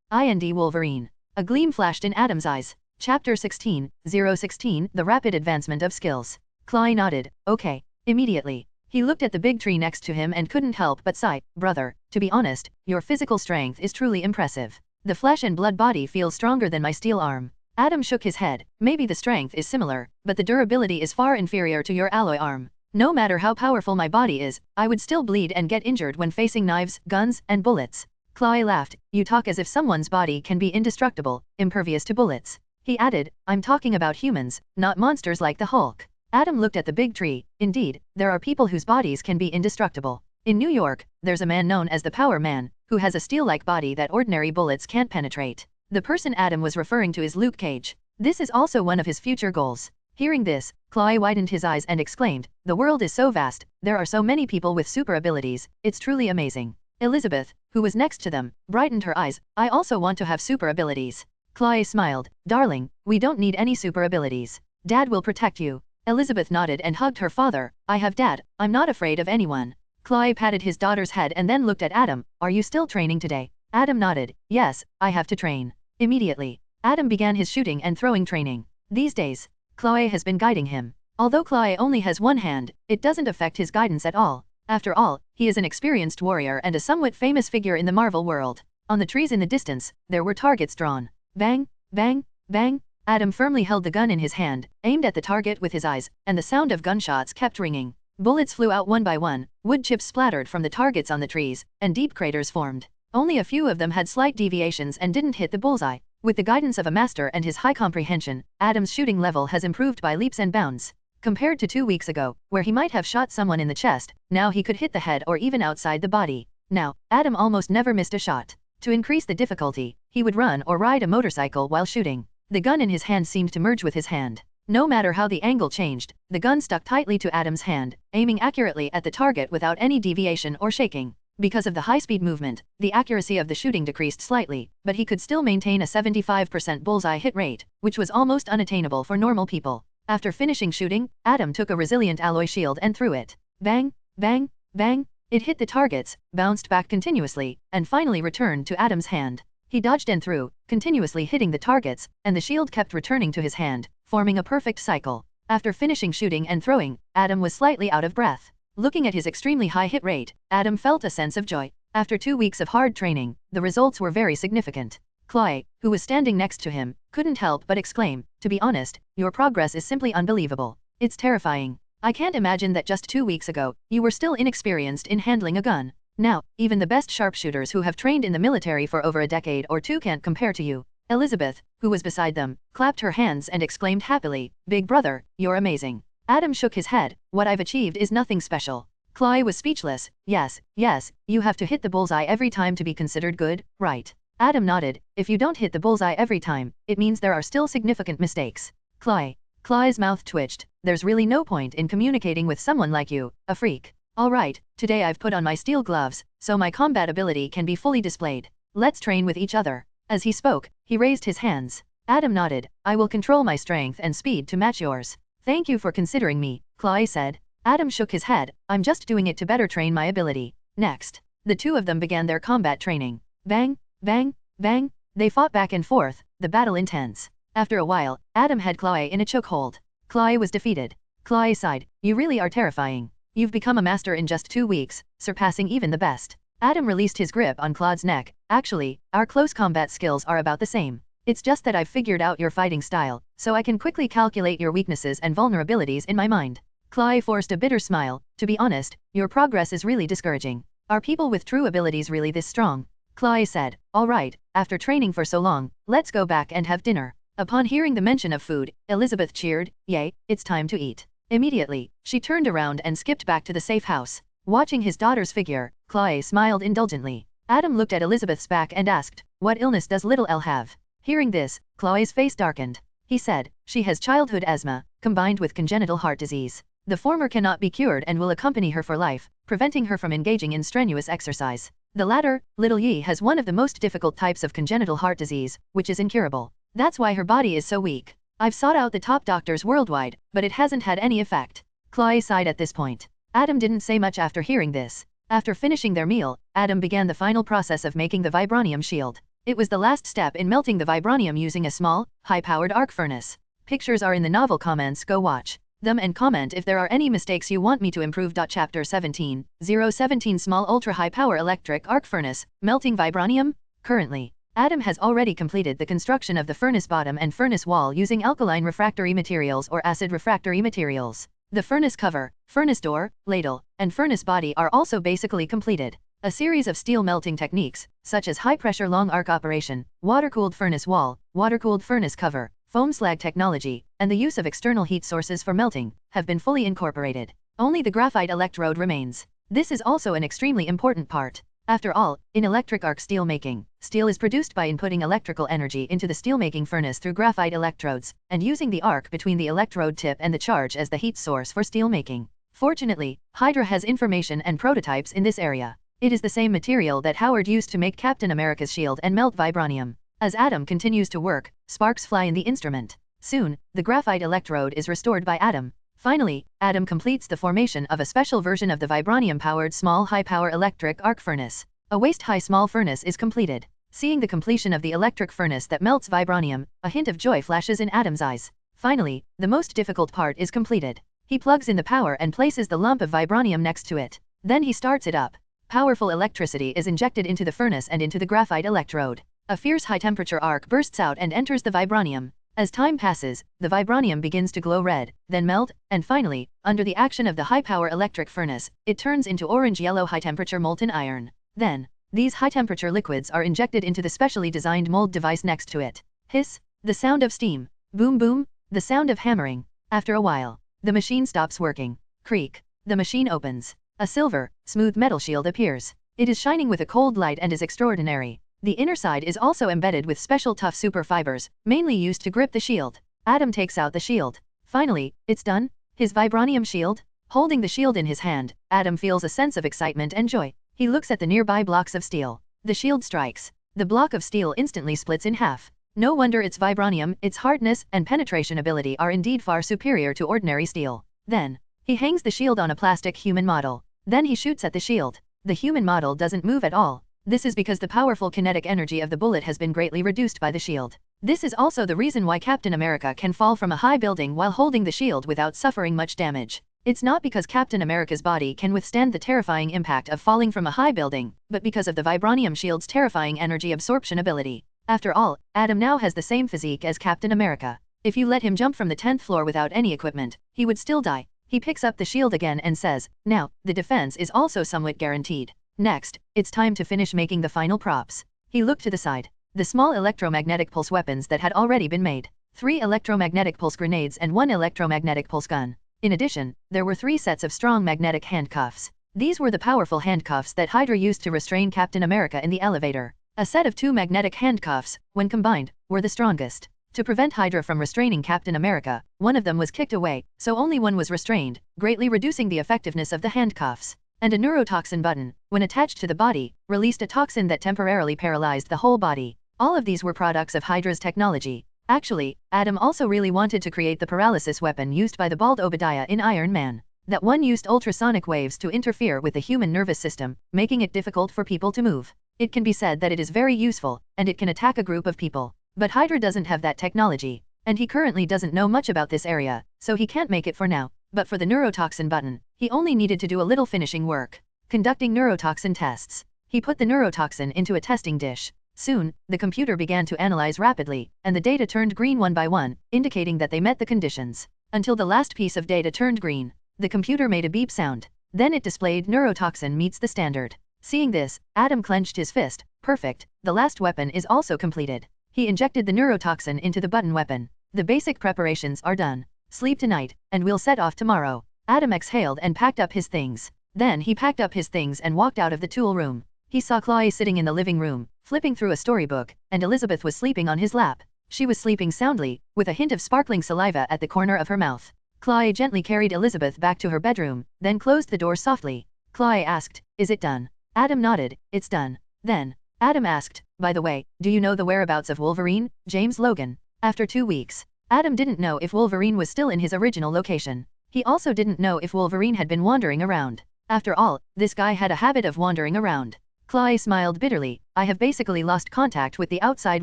Find Wolverine." A gleam flashed in Adam's eyes. Chapter 16:016 The Rapid Advancement of Skills. Chloe nodded. "Okay." Immediately, he looked at the big tree next to him and couldn't help but sigh. "Brother, to be honest, your physical strength is truly impressive. The flesh and blood body feels stronger than my steel arm." Adam shook his head. "Maybe the strength is similar, but the durability is far inferior to your alloy arm. No matter how powerful my body is, I would still bleed and get injured when facing knives, guns, and bullets." Chloe laughed. "You talk as if someone's body can be indestructible, impervious to bullets." He added, "I'm talking about humans, not monsters like the Hulk." Adam looked at the big tree. Indeed, there are people whose bodies can be indestructible. In New York, there's a man known as the Power Man, who has a steel-like body that ordinary bullets can't penetrate. The person Adam was referring to is Luke Cage. This is also one of his future goals. Hearing this, Chloe widened his eyes and exclaimed, "The world is so vast, there are so many people with super abilities, it's truly amazing." Elizabeth, who was next to them, brightened her eyes. "I also want to have super abilities." Chloe smiled. "Darling, we don't need any super abilities. Dad will protect you." Elizabeth nodded and hugged her father. "I have Dad, I'm not afraid of anyone." Chloe patted his daughter's head and then looked at Adam. "Are you still training today?" Adam nodded. "Yes, I have to train." Immediately, Adam began his shooting and throwing training. These days, Chloe has been guiding him. Although Chloe only has one hand, it doesn't affect his guidance at all. After all, he is an experienced warrior and a somewhat famous figure in the Marvel world. On the trees in the distance, there were targets drawn. Bang, bang, bang. Adam firmly held the gun in his hand, aimed at the target with his eyes, and the sound of gunshots kept ringing. Bullets flew out one by one, wood chips splattered from the targets on the trees, and deep craters formed. Only a few of them had slight deviations and didn't hit the bullseye. With the guidance of a master and his high comprehension, Adam's shooting level has improved by leaps and bounds. Compared to 2 weeks ago, where he might have shot someone in the chest, now he could hit the head or even outside the body. Now, Adam almost never missed a shot. To increase the difficulty, he would run or ride a motorcycle while shooting. The gun in his hand seemed to merge with his hand. No matter how the angle changed, the gun stuck tightly to Adam's hand, aiming accurately at the target without any deviation or shaking. Because of the high-speed movement, the accuracy of the shooting decreased slightly, but he could still maintain a 75% bullseye hit rate, which was almost unattainable for normal people. After finishing shooting, Adam took a resilient alloy shield and threw it. Bang, bang, bang. It hit the targets, bounced back continuously, and finally returned to Adam's hand. He dodged and threw, continuously hitting the targets, and the shield kept returning to his hand, forming a perfect cycle. After finishing shooting and throwing, Adam was slightly out of breath. Looking at his extremely high hit rate, Adam felt a sense of joy. After 2 weeks of hard training, the results were very significant. Chloe, who was standing next to him, couldn't help but exclaim, "To be honest, your progress is simply unbelievable. It's terrifying. I can't imagine that just 2 weeks ago, you were still inexperienced in handling a gun. Now, even the best sharpshooters who have trained in the military for over a decade or two can't compare to you." Elizabeth, who was beside them, clapped her hands and exclaimed happily, "Big brother, you're amazing." Adam shook his head. "What I've achieved is nothing special." Chloe was speechless. Yes, you have to hit the bullseye every time to be considered good, right?" Adam nodded. "If you don't hit the bullseye every time, it means there are still significant mistakes." Chloe's mouth twitched. "There's really no point in communicating with someone like you, a freak. All right, today I've put on my steel gloves, so my combat ability can be fully displayed. Let's train with each other." As he spoke, he raised his hands. Adam nodded. "I will control my strength and speed to match yours." "Thank you for considering me," Chloe said. Adam shook his head. "I'm just doing it to better train my ability." Next, the two of them began their combat training. Bang, bang, bang. They fought back and forth, the battle intense. After a while, Adam had Chloe in a chokehold. Chloe was defeated. Chloe sighed, you really are terrifying. You've become a master in just 2 weeks, surpassing even the best. Adam released his grip on Claude's neck. Actually, our close combat skills are about the same. It's just that I've figured out your fighting style, so I can quickly calculate your weaknesses and vulnerabilities in my mind. Chloe forced a bitter smile. To be honest, your progress is really discouraging. Are people with true abilities really this strong? Chloe said, all right, after training for so long, let's go back and have dinner. Upon hearing the mention of food, Elizabeth cheered, yay, it's time to eat. Immediately, she turned around and skipped back to the safe house. Watching his daughter's figure, Chloe smiled indulgently. Adam looked at Elizabeth's back and asked, what illness does little Elle have? Hearing this, Chloe's face darkened. He said, she has childhood asthma, combined with congenital heart disease. The former cannot be cured and will accompany her for life, preventing her from engaging in strenuous exercise. The latter, little Yi, has one of the most difficult types of congenital heart disease, which is incurable. That's why her body is so weak. I've sought out the top doctors worldwide, but it hasn't had any effect. Chloe sighed at this point. Adam didn't say much after hearing this. After finishing their meal, Adam began the final process of making the vibranium shield. It was the last step in melting the vibranium using a small, high-powered arc furnace. Pictures are in the novel comments, go watch them and comment if there are any mistakes you want me to improve. Chapter 17, 017 Small Ultra-High Power Electric Arc Furnace, Melting Vibranium? Currently, Adam has already completed the construction of the furnace bottom and furnace wall using alkaline refractory materials or acid refractory materials. The furnace cover, furnace door, ladle, and furnace body are also basically completed. A series of steel melting techniques, such as high-pressure long arc operation, water-cooled furnace wall, water-cooled furnace cover, foam slag technology, and the use of external heat sources for melting, have been fully incorporated. Only the graphite electrode remains. This is also an extremely important part. After all, in electric arc steel making, steel is produced by inputting electrical energy into the steelmaking furnace through graphite electrodes, and using the arc between the electrode tip and the charge as the heat source for steel making. Fortunately, HYDRA has information and prototypes in this area. It is the same material that Howard used to make Captain America's shield and melt vibranium. As Adam continues to work, sparks fly in the instrument. Soon, the graphite electrode is restored by Adam. Finally, Adam completes the formation of a special version of the vibranium-powered small high-power electric arc furnace. A waist-high small furnace is completed. Seeing the completion of the electric furnace that melts vibranium, a hint of joy flashes in Adam's eyes. Finally, the most difficult part is completed. He plugs in the power and places the lump of vibranium next to it. Then he starts it up. Powerful electricity is injected into the furnace and into the graphite electrode. A fierce high-temperature arc bursts out and enters the vibranium. As time passes, the vibranium begins to glow red, then melt, and finally, under the action of the high-power electric furnace, it turns into orange-yellow high-temperature molten iron. Then, these high-temperature liquids are injected into the specially designed mold device next to it. Hiss, the sound of steam. Boom boom, the sound of hammering. After a while, the machine stops working. Creak, the machine opens. A silver, smooth metal shield appears. It is shining with a cold light and is extraordinary. The inner side is also embedded with special tough super fibers, mainly used to grip the shield. Adam takes out the shield. Finally, it's done. His vibranium shield? Holding the shield in his hand, Adam feels a sense of excitement and joy. He looks at the nearby blocks of steel. The shield strikes. The block of steel instantly splits in half. No wonder its vibranium, its hardness, and penetration ability are indeed far superior to ordinary steel. Then, he hangs the shield on a plastic human model. Then he shoots at the shield. The human model doesn't move at all. This is because the powerful kinetic energy of the bullet has been greatly reduced by the shield. This is also the reason why Captain America can fall from a high building while holding the shield without suffering much damage. It's not because Captain America's body can withstand the terrifying impact of falling from a high building, but because of the vibranium shield's terrifying energy absorption ability. After all, Adam now has the same physique as Captain America. If you let him jump from the 10th floor without any equipment, he would still die. He picks up the shield again and says, now, the defense is also somewhat guaranteed. Next, it's time to finish making the final props. He looked to the side. The small electromagnetic pulse weapons that had already been made. 3 electromagnetic pulse grenades and 1 electromagnetic pulse gun. In addition, there were 3 sets of strong magnetic handcuffs. These were the powerful handcuffs that HYDRA used to restrain Captain America in the elevator. A set of 2 magnetic handcuffs, when combined, were the strongest. To prevent HYDRA from restraining Captain America, one of them was kicked away, so only one was restrained, greatly reducing the effectiveness of the handcuffs. And a neurotoxin button, when attached to the body, released a toxin that temporarily paralyzed the whole body. All of these were products of HYDRA's technology. Actually, Adam also really wanted to create the paralysis weapon used by the bald Obadiah in Iron Man. That one used ultrasonic waves to interfere with the human nervous system, making it difficult for people to move. It can be said that it is very useful, and it can attack a group of people. But HYDRA doesn't have that technology, and he currently doesn't know much about this area, so he can't make it for now. but for the neurotoxin button, he only needed to do a little finishing work. Conducting neurotoxin tests. He put the neurotoxin into a testing dish. Soon, the computer began to analyze rapidly, and the data turned green one by one, indicating that they met the conditions. Until the last piece of data turned green, the computer made a beep sound. Then it displayed neurotoxin meets the standard. Seeing this, Adam clenched his fist. Perfect, the last weapon is also completed. He injected the neurotoxin into the button weapon. The basic preparations are done. Sleep tonight, and we'll set off tomorrow. Adam exhaled and packed up his things. Then he packed up his things and walked out of the tool room. He saw Chloe sitting in the living room, flipping through a storybook, and Elizabeth was sleeping on his lap. She was sleeping soundly, with a hint of sparkling saliva at the corner of her mouth. Chloe gently carried Elizabeth back to her bedroom, then closed the door softly. Chloe asked, "Is it done?" Adam nodded, "It's done." Then, Adam asked, "By the way, do you know the whereabouts of Wolverine, James Logan?" After 2 weeks, Adam didn't know if Wolverine was still in his original location. He also didn't know if Wolverine had been wandering around. After all, this guy had a habit of wandering around. Chloe smiled bitterly, "I have basically lost contact with the outside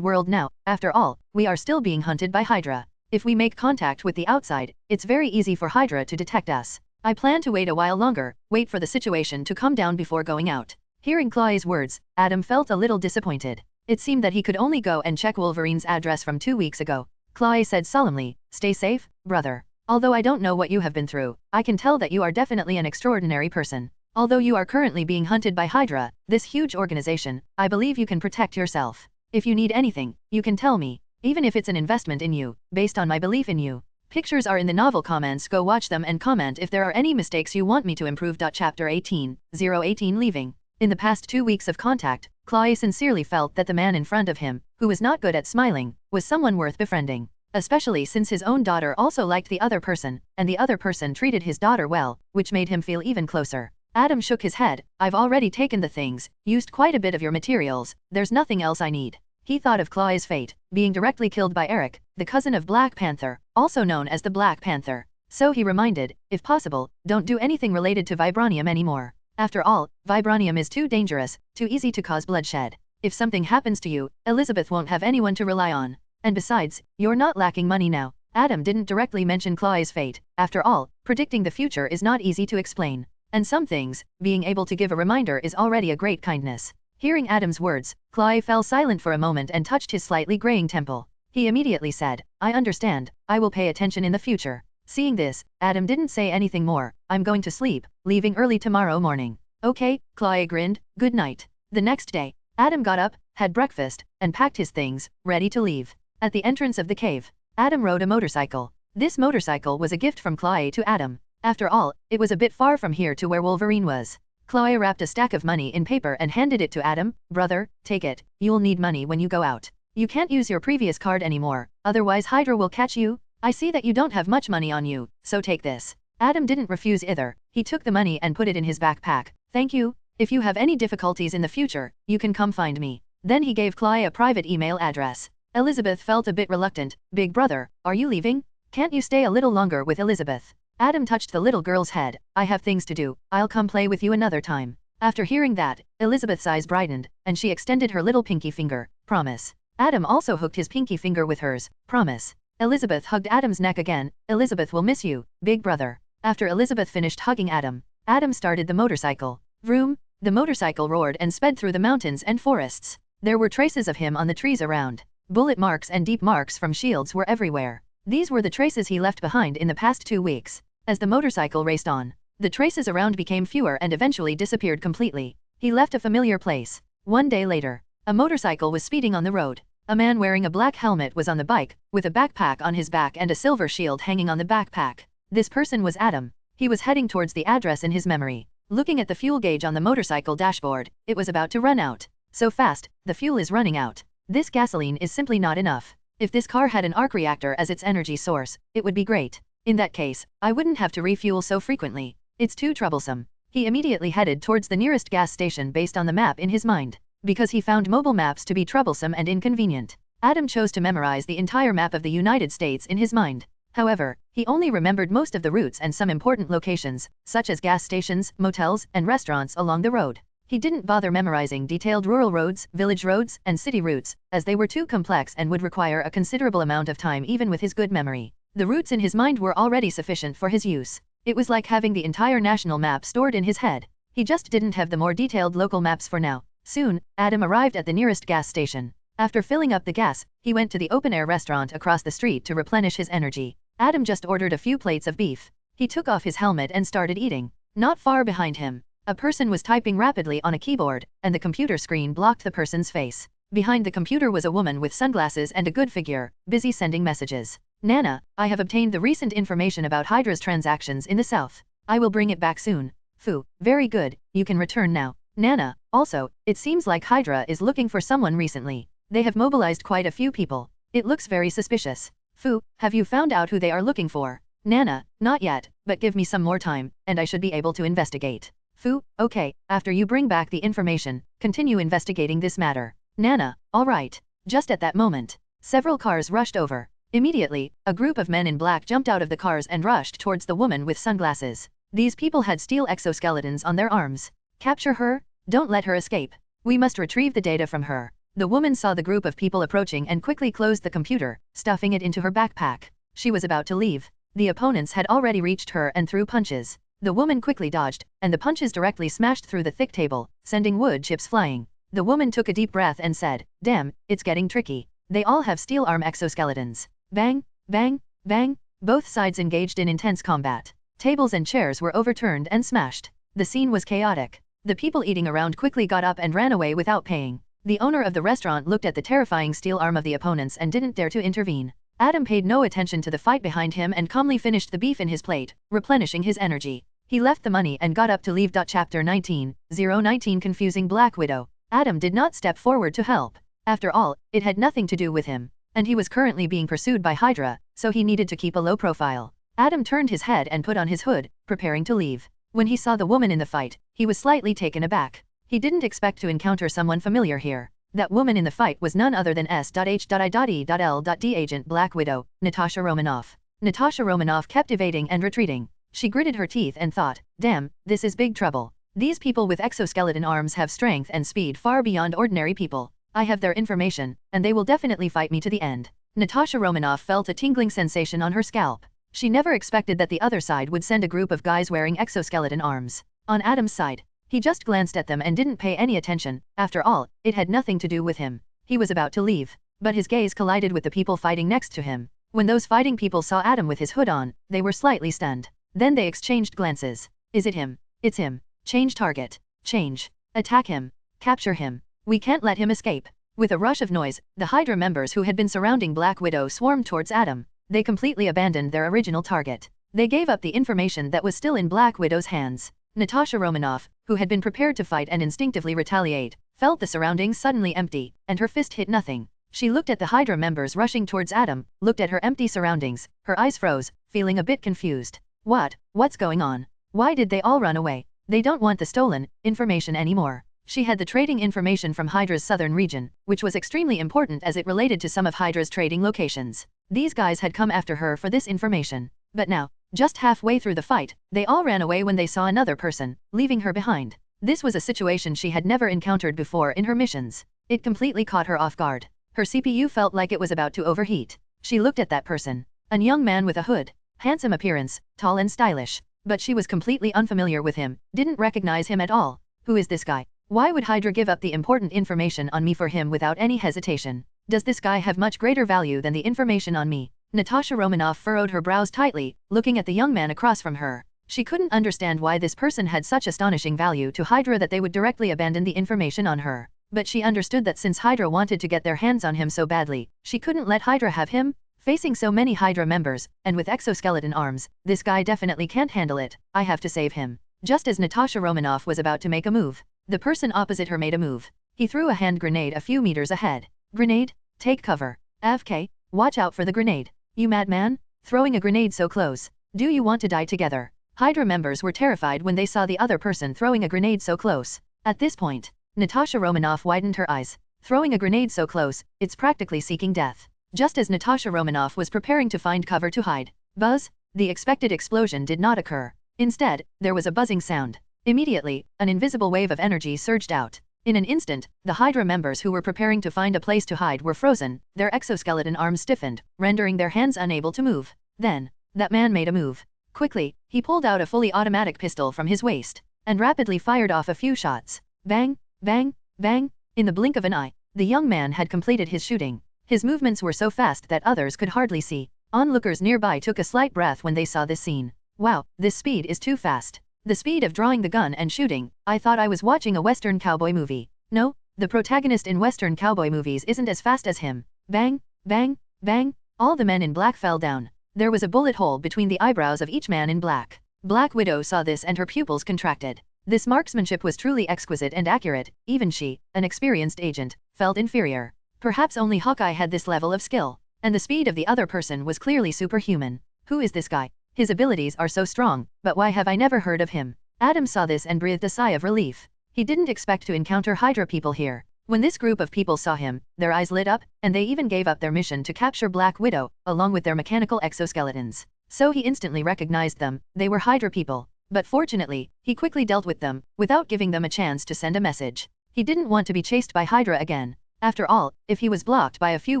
world now. After all, we are still being hunted by HYDRA. If we make contact with the outside, it's very easy for HYDRA to detect us. I plan to wait a while longer, wait for the situation to calm down before going out." Hearing Chloe's words, Adam felt a little disappointed. It seemed that he could only go and check Wolverine's address from 2 weeks ago. Chloe said solemnly, "Stay safe, brother. Although I don't know what you have been through, I can tell that you are definitely an extraordinary person. Although you are currently being hunted by HYDRA, this huge organization, I believe you can protect yourself. If you need anything, you can tell me, even if it's an investment in you, based on my belief in you." Pictures are in the novel comments, go watch them and comment if there are any mistakes you want me to improve. Chapter 18, 018 Leaving. In the past 2 weeks of contact, Chloe sincerely felt that the man in front of him, who was not good at smiling, was someone worth befriending. Especially since his own daughter also liked the other person, and the other person treated his daughter well, which made him feel even closer. Adam shook his head, "I've already taken the things, used quite a bit of your materials, there's nothing else I need." He thought of Chloe's fate, being directly killed by Eric, the cousin of Black Panther, also known as the Black Panther. So he reminded, "If possible, don't do anything related to vibranium anymore. After all, vibranium is too dangerous, too easy to cause bloodshed. If something happens to you, Elizabeth won't have anyone to rely on. And besides, you're not lacking money now." Adam didn't directly mention Chloe's fate. After all, predicting the future is not easy to explain. And some things, being able to give a reminder is already a great kindness. Hearing Adam's words, Chloe fell silent for a moment and touched his slightly graying temple. He immediately said, "I understand, I will pay attention in the future." Seeing this, Adam didn't say anything more. "I'm going to sleep, leaving early tomorrow morning." "Okay," Chloe grinned, "good night." The next day, Adam got up, had breakfast, and packed his things, ready to leave. At the entrance of the cave, Adam rode a motorcycle. This motorcycle was a gift from Chloe to Adam. After all, it was a bit far from here to where Wolverine was. Chloe wrapped a stack of money in paper and handed it to Adam. "Brother, take it, you'll need money when you go out. You can't use your previous card anymore, otherwise HYDRA will catch you. I see that you don't have much money on you, so take this." Adam didn't refuse either. He took the money and put it in his backpack. "Thank you. If you have any difficulties in the future, you can come find me." Then he gave Chloe a private email address. Elizabeth felt a bit reluctant. "Big brother, are you leaving? Can't you stay a little longer with Elizabeth?" Adam touched the little girl's head. "I have things to do, I'll come play with you another time." After hearing that, Elizabeth's eyes brightened, and she extended her little pinky finger. "Promise." Adam also hooked his pinky finger with hers. "Promise." Elizabeth hugged Adam's neck again. "Elizabeth will miss you, big brother." After Elizabeth finished hugging Adam, Adam started the motorcycle. Vroom! The motorcycle roared and sped through the mountains and forests. There were traces of him on the trees around. Bullet marks and deep marks from shields were everywhere. These were the traces he left behind in the past 2 weeks. As the motorcycle raced on, the traces around became fewer and eventually disappeared completely. He left a familiar place. 1 day later, a motorcycle was speeding on the road. A man wearing a black helmet was on the bike, with a backpack on his back and a silver shield hanging on the backpack. This person was Adam. He was heading towards the address in his memory. Looking at the fuel gauge on the motorcycle dashboard, it was about to run out. So fast, the fuel is running out. This gasoline is simply not enough. If this car had an arc reactor as its energy source, it would be great. In that case, I wouldn't have to refuel so frequently. It's too troublesome. He immediately headed towards the nearest gas station based on the map in his mind. Because he found mobile maps to be troublesome and inconvenient, Adam chose to memorize the entire map of the United States in his mind. However, he only remembered most of the routes and some important locations, such as gas stations, motels, and restaurants along the road. He didn't bother memorizing detailed rural roads, village roads, and city routes, as they were too complex and would require a considerable amount of time even with his good memory. The routes in his mind were already sufficient for his use. It was like having the entire national map stored in his head. He just didn't have the more detailed local maps for now. Soon, Adam arrived at the nearest gas station. After filling up the gas, he went to the open-air restaurant across the street to replenish his energy. Adam just ordered a few plates of beef. He took off his helmet and started eating. Not far behind him, a person was typing rapidly on a keyboard, and the computer screen blocked the person's face. Behind the computer was a woman with sunglasses and a good figure, busy sending messages. Nana, I have obtained the recent information about HYDRA's transactions in the south. I will bring it back soon. Phew, very good, you can return now. Nana, also, it seems like HYDRA is looking for someone recently. They have mobilized quite a few people. It looks very suspicious. Phew, have you found out who they are looking for? Nana, not yet, but give me some more time, and I should be able to investigate. Phew, okay, after you bring back the information, continue investigating this matter. Nana, alright. Just at that moment, several cars rushed over. Immediately, a group of men in black jumped out of the cars and rushed towards the woman with sunglasses. These people had steel exoskeletons on their arms. Capture her? Don't let her escape. We must retrieve the data from her. The woman saw the group of people approaching and quickly closed the computer, stuffing it into her backpack. She was about to leave. The opponents had already reached her and threw punches. The woman quickly dodged, and the punches directly smashed through the thick table, sending wood chips flying. The woman took a deep breath and said, "Damn, it's getting tricky. They all have steel arm exoskeletons." Bang, bang, bang, both sides engaged in intense combat. Tables and chairs were overturned and smashed. The scene was chaotic. The people eating around quickly got up and ran away without paying. The owner of the restaurant looked at the terrifying steel arm of the opponents and didn't dare to intervene. Adam paid no attention to the fight behind him and calmly finished the beef in his plate, replenishing his energy. He left the money and got up to leave. Chapter 19:019 Confusing Black Widow. Adam did not step forward to help. After all, it had nothing to do with him. And he was currently being pursued by HYDRA, so he needed to keep a low profile. Adam turned his head and put on his hood, preparing to leave. When he saw the woman in the fight, he was slightly taken aback. He didn't expect to encounter someone familiar here. That woman in the fight was none other than S.H.I.L.D. agent Black Widow, Natasha Romanoff. Natasha Romanoff kept evading and retreating. She gritted her teeth and thought, damn, this is big trouble. These people with exoskeleton arms have strength and speed far beyond ordinary people. I have their information, and they will definitely fight me to the end. Natasha Romanoff felt a tingling sensation on her scalp. She never expected that the other side would send a group of guys wearing exoskeleton arms. On Adam's side, he just glanced at them and didn't pay any attention. After all, it had nothing to do with him. He was about to leave, but his gaze collided with the people fighting next to him. When those fighting people saw Adam with his hood on, they were slightly stunned. Then they exchanged glances. Is it him? It's him. Change target. Change. Attack him. Capture him. We can't let him escape. With a rush of noise, the HYDRA members who had been surrounding Black Widow swarmed towards Adam. They completely abandoned their original target. They gave up the information that was still in Black Widow's hands. Natasha Romanoff, who had been prepared to fight and instinctively retaliate, felt the surroundings suddenly empty, and her fist hit nothing. She looked at the HYDRA members rushing towards Adam, looked at her empty surroundings, her eyes froze, feeling a bit confused. What's going on? Why did they all run away? They don't want the stolen information anymore. She had the trading information from HYDRA's southern region, which was extremely important as it related to some of HYDRA's trading locations. These guys had come after her for this information. But now, just halfway through the fight, they all ran away when they saw another person, leaving her behind. This was a situation she had never encountered before in her missions. It completely caught her off guard. Her CPU felt like it was about to overheat. She looked at that person. A young man with a hood. Handsome appearance, tall and stylish. But she was completely unfamiliar with him, didn't recognize him at all. Who is this guy? Why would HYDRA give up the important information on me for him without any hesitation? Does this guy have much greater value than the information on me? Natasha Romanoff furrowed her brows tightly, looking at the young man across from her. She couldn't understand why this person had such astonishing value to HYDRA that they would directly abandon the information on her. But she understood that since HYDRA wanted to get their hands on him so badly, she couldn't let HYDRA have him. Facing so many HYDRA members, and with exoskeleton arms, this guy definitely can't handle it. I have to save him. Just as Natasha Romanoff was about to make a move, the person opposite her made a move. He threw a hand grenade a few meters ahead. Grenade? Take cover. AFK, watch out for the grenade. You madman? Throwing a grenade so close. Do you want to die together? HYDRA members were terrified when they saw the other person throwing a grenade so close. At this point, Natasha Romanoff widened her eyes. Throwing a grenade so close, it's practically seeking death. Just as Natasha Romanoff was preparing to find cover to hide, buzz, the expected explosion did not occur. Instead, there was a buzzing sound. Immediately, an invisible wave of energy surged out. In an instant, the HYDRA members who were preparing to find a place to hide were frozen, their exoskeleton arms stiffened, rendering their hands unable to move. Then, that man made a move. Quickly, he pulled out a fully automatic pistol from his waist, and rapidly fired off a few shots. Bang, bang, bang. In the blink of an eye, the young man had completed his shooting. His movements were so fast that others could hardly see. Onlookers nearby took a slight breath when they saw this scene. Wow, this speed is too fast. The speed of drawing the gun and shooting, I thought I was watching a Western cowboy movie. No, the protagonist in Western cowboy movies isn't as fast as him. Bang, bang, bang. All the men in black fell down. There was a bullet hole between the eyebrows of each man in black. Black Widow saw this and her pupils contracted. This marksmanship was truly exquisite and accurate. Even she, an experienced agent, felt inferior. Perhaps only Hawkeye had this level of skill, and the speed of the other person was clearly superhuman. Who is this guy? His abilities are so strong, but why have I never heard of him? Adam saw this and breathed a sigh of relief. He didn't expect to encounter Hydra people here. When this group of people saw him, their eyes lit up, and they even gave up their mission to capture Black Widow, along with their mechanical exoskeletons. So he instantly recognized them. They were Hydra people. But fortunately, he quickly dealt with them, without giving them a chance to send a message. He didn't want to be chased by Hydra again. After all, if he was blocked by a few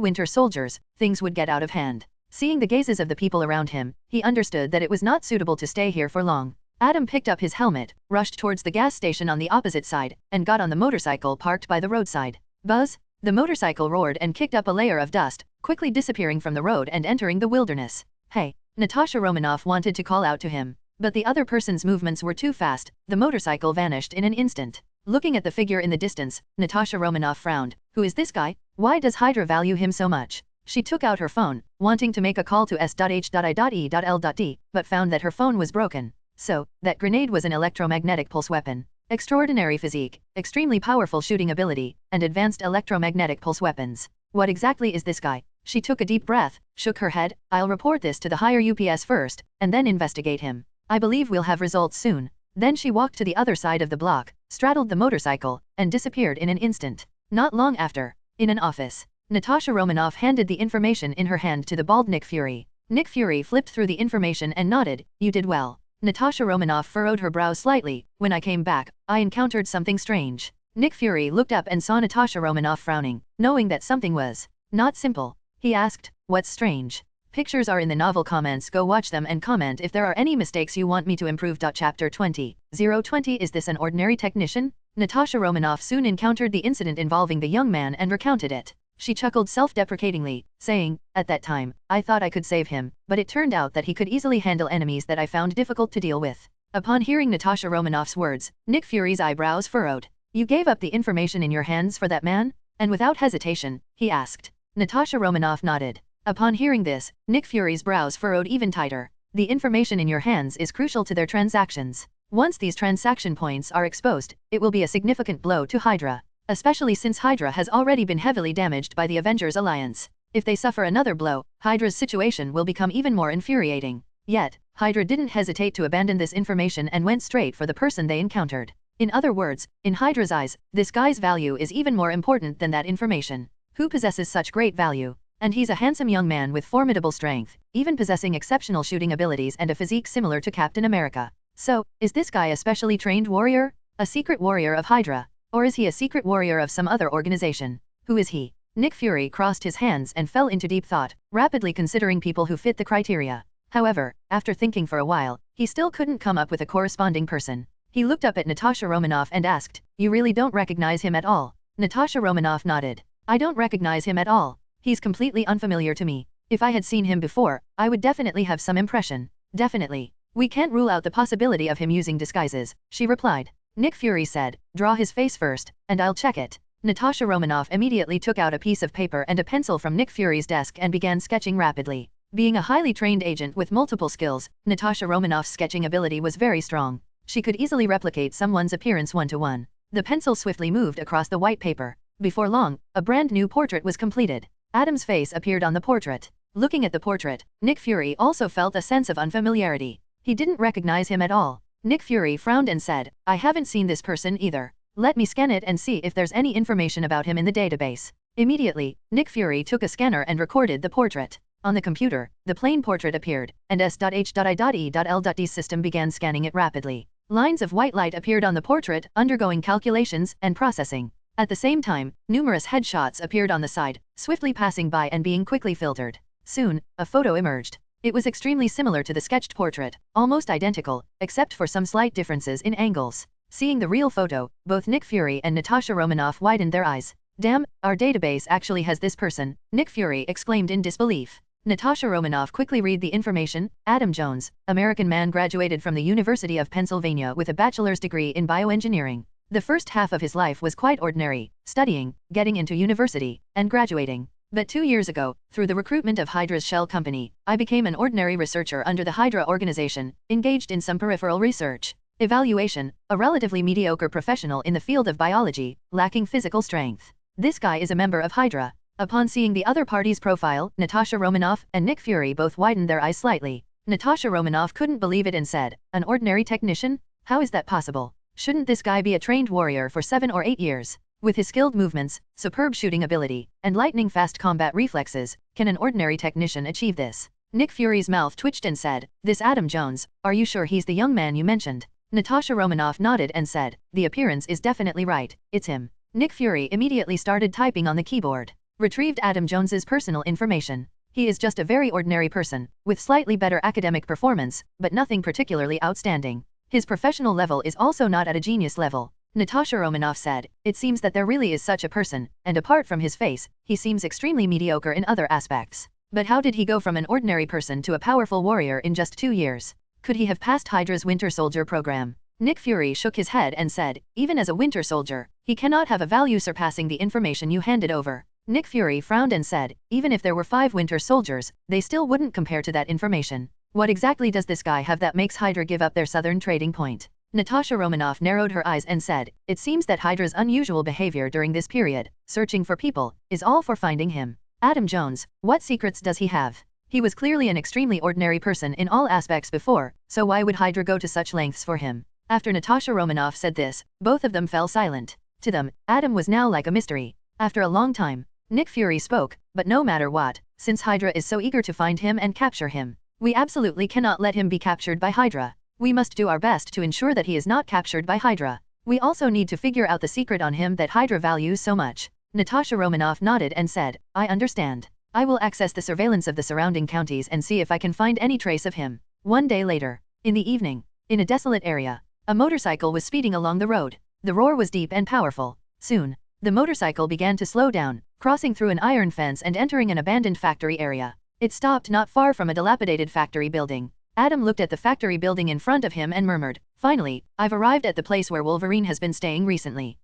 Winter Soldiers, things would get out of hand. Seeing the gazes of the people around him, he understood that it was not suitable to stay here for long. Adam picked up his helmet, rushed towards the gas station on the opposite side, and got on the motorcycle parked by the roadside. Buzz! The motorcycle roared and kicked up a layer of dust, quickly disappearing from the road and entering the wilderness. Hey! Natasha Romanoff wanted to call out to him, but the other person's movements were too fast. The motorcycle vanished in an instant. Looking at the figure in the distance, Natasha Romanoff frowned. Who is this guy? Why does Hydra value him so much? She took out her phone, wanting to make a call to S.H.I.E.L.D, but found that her phone was broken. So, that grenade was an electromagnetic pulse weapon. Extraordinary physique, extremely powerful shooting ability, and advanced electromagnetic pulse weapons. What exactly is this guy? She took a deep breath, shook her head. I'll report this to the higher UPS first, and then investigate him. I believe we'll have results soon. Then she walked to the other side of the block, straddled the motorcycle, and disappeared in an instant. Not long after, in an office, Natasha Romanoff handed the information in her hand to the bald Nick Fury. Nick Fury flipped through the information and nodded. You did well. Natasha Romanoff furrowed her brows slightly. When I came back, I encountered something strange. Nick Fury looked up and saw Natasha Romanoff frowning, knowing that something was not simple. He asked, what's strange? Pictures are in the novel comments. Go watch them and comment if there are any mistakes you want me to improve. Chapter 20. 020 Is this an ordinary technician? Natasha Romanoff soon encountered the incident involving the young man and recounted it. She chuckled self-deprecatingly, saying, at that time, I thought I could save him, but it turned out that he could easily handle enemies that I found difficult to deal with. Upon hearing Natasha Romanoff's words, Nick Fury's eyebrows furrowed. You gave up the information in your hands for that man? And without hesitation, he asked. Natasha Romanoff nodded. Upon hearing this, Nick Fury's brows furrowed even tighter. The information in your hands is crucial to their transactions. Once these transaction points are exposed, it will be a significant blow to Hydra. Especially since Hydra has already been heavily damaged by the Avengers Alliance. If they suffer another blow, Hydra's situation will become even more infuriating. Yet, Hydra didn't hesitate to abandon this information and went straight for the person they encountered. In other words, in Hydra's eyes, this guy's value is even more important than that information. Who possesses such great value? And he's a handsome young man with formidable strength, even possessing exceptional shooting abilities and a physique similar to Captain America. So, is this guy a specially trained warrior? A secret warrior of Hydra? Or is he a secret warrior of some other organization? Who is he? Nick Fury crossed his hands and fell into deep thought, rapidly considering people who fit the criteria. However, after thinking for a while, he still couldn't come up with a corresponding person. He looked up at Natasha Romanoff and asked, you really don't recognize him at all? Natasha Romanoff nodded. I don't recognize him at all. He's completely unfamiliar to me. If I had seen him before, I would definitely have some impression. Definitely. We can't rule out the possibility of him using disguises, she replied. Nick Fury said, draw his face first, and I'll check it. Natasha Romanoff immediately took out a piece of paper and a pencil from Nick Fury's desk and began sketching rapidly. Being a highly trained agent with multiple skills, Natasha Romanoff's sketching ability was very strong. She could easily replicate someone's appearance one-to-one. The pencil swiftly moved across the white paper. Before long, a brand new portrait was completed. Adam's face appeared on the portrait. Looking at the portrait, Nick Fury also felt a sense of unfamiliarity. He didn't recognize him at all. Nick Fury frowned and said, I haven't seen this person either. Let me scan it and see if there's any information about him in the database. Immediately, Nick Fury took a scanner and recorded the portrait. On the computer, the plain portrait appeared, and S.H.I.E.L.D system began scanning it rapidly. Lines of white light appeared on the portrait, undergoing calculations and processing. At the same time, numerous headshots appeared on the side, swiftly passing by and being quickly filtered. Soon, a photo emerged. It was extremely similar to the sketched portrait, almost identical, except for some slight differences in angles. Seeing the real photo, both Nick Fury and Natasha Romanoff widened their eyes. Damn, our database actually has this person, Nick Fury exclaimed in disbelief. Natasha Romanoff quickly read the information. Adam Jones, American man, graduated from the University of Pennsylvania with a bachelor's degree in bioengineering. The first half of his life was quite ordinary, studying, getting into university, and graduating. But 2 years ago, through the recruitment of HYDRA's shell company, I became an ordinary researcher under the HYDRA organization, engaged in some peripheral research. Evaluation, a relatively mediocre professional in the field of biology, lacking physical strength. This guy is a member of HYDRA. Upon seeing the other party's profile, Natasha Romanoff and Nick Fury both widened their eyes slightly. Natasha Romanoff couldn't believe it and said, "An ordinary technician? How is that possible? Shouldn't this guy be a trained warrior for 7 or 8 years? With his skilled movements, superb shooting ability, and lightning-fast combat reflexes, can an ordinary technician achieve this?" Nick Fury's mouth twitched and said, "This Adam Jones, are you sure he's the young man you mentioned?" Natasha Romanoff nodded and said, "The appearance is definitely right, it's him." Nick Fury immediately started typing on the keyboard. Retrieved Adam Jones's personal information. He is just a very ordinary person, with slightly better academic performance, but nothing particularly outstanding. His professional level is also not at a genius level. Natasha Romanoff said, "It seems that there really is such a person, and apart from his face, he seems extremely mediocre in other aspects. But how did he go from an ordinary person to a powerful warrior in just 2 years? Could he have passed HYDRA's Winter Soldier program?" Nick Fury shook his head and said, "Even as a Winter Soldier, he cannot have a value surpassing the information you handed over." Nick Fury frowned and said, "Even if there were 5 Winter Soldiers, they still wouldn't compare to that information. What exactly does this guy have that makes HYDRA give up their southern trading point?" Natasha Romanoff narrowed her eyes and said, "It seems that HYDRA's unusual behavior during this period, searching for people, is all for finding him. Adam Jones, what secrets does he have? He was clearly an extremely ordinary person in all aspects before, so why would HYDRA go to such lengths for him?" After Natasha Romanoff said this, both of them fell silent. To them, Adam was now like a mystery. After a long time, Nick Fury spoke, "But no matter what, since HYDRA is so eager to find him and capture him, we absolutely cannot let him be captured by HYDRA. We must do our best to ensure that he is not captured by HYDRA. We also need to figure out the secret on him that HYDRA values so much." Natasha Romanoff nodded and said, "I understand. I will access the surveillance of the surrounding counties and see if I can find any trace of him." 1 day later, in the evening, in a desolate area, a motorcycle was speeding along the road. The roar was deep and powerful. Soon, the motorcycle began to slow down, crossing through an iron fence and entering an abandoned factory area. It stopped not far from a dilapidated factory building. Adam looked at the factory building in front of him and murmured, "Finally, I've arrived at the place where Wolverine has been staying recently."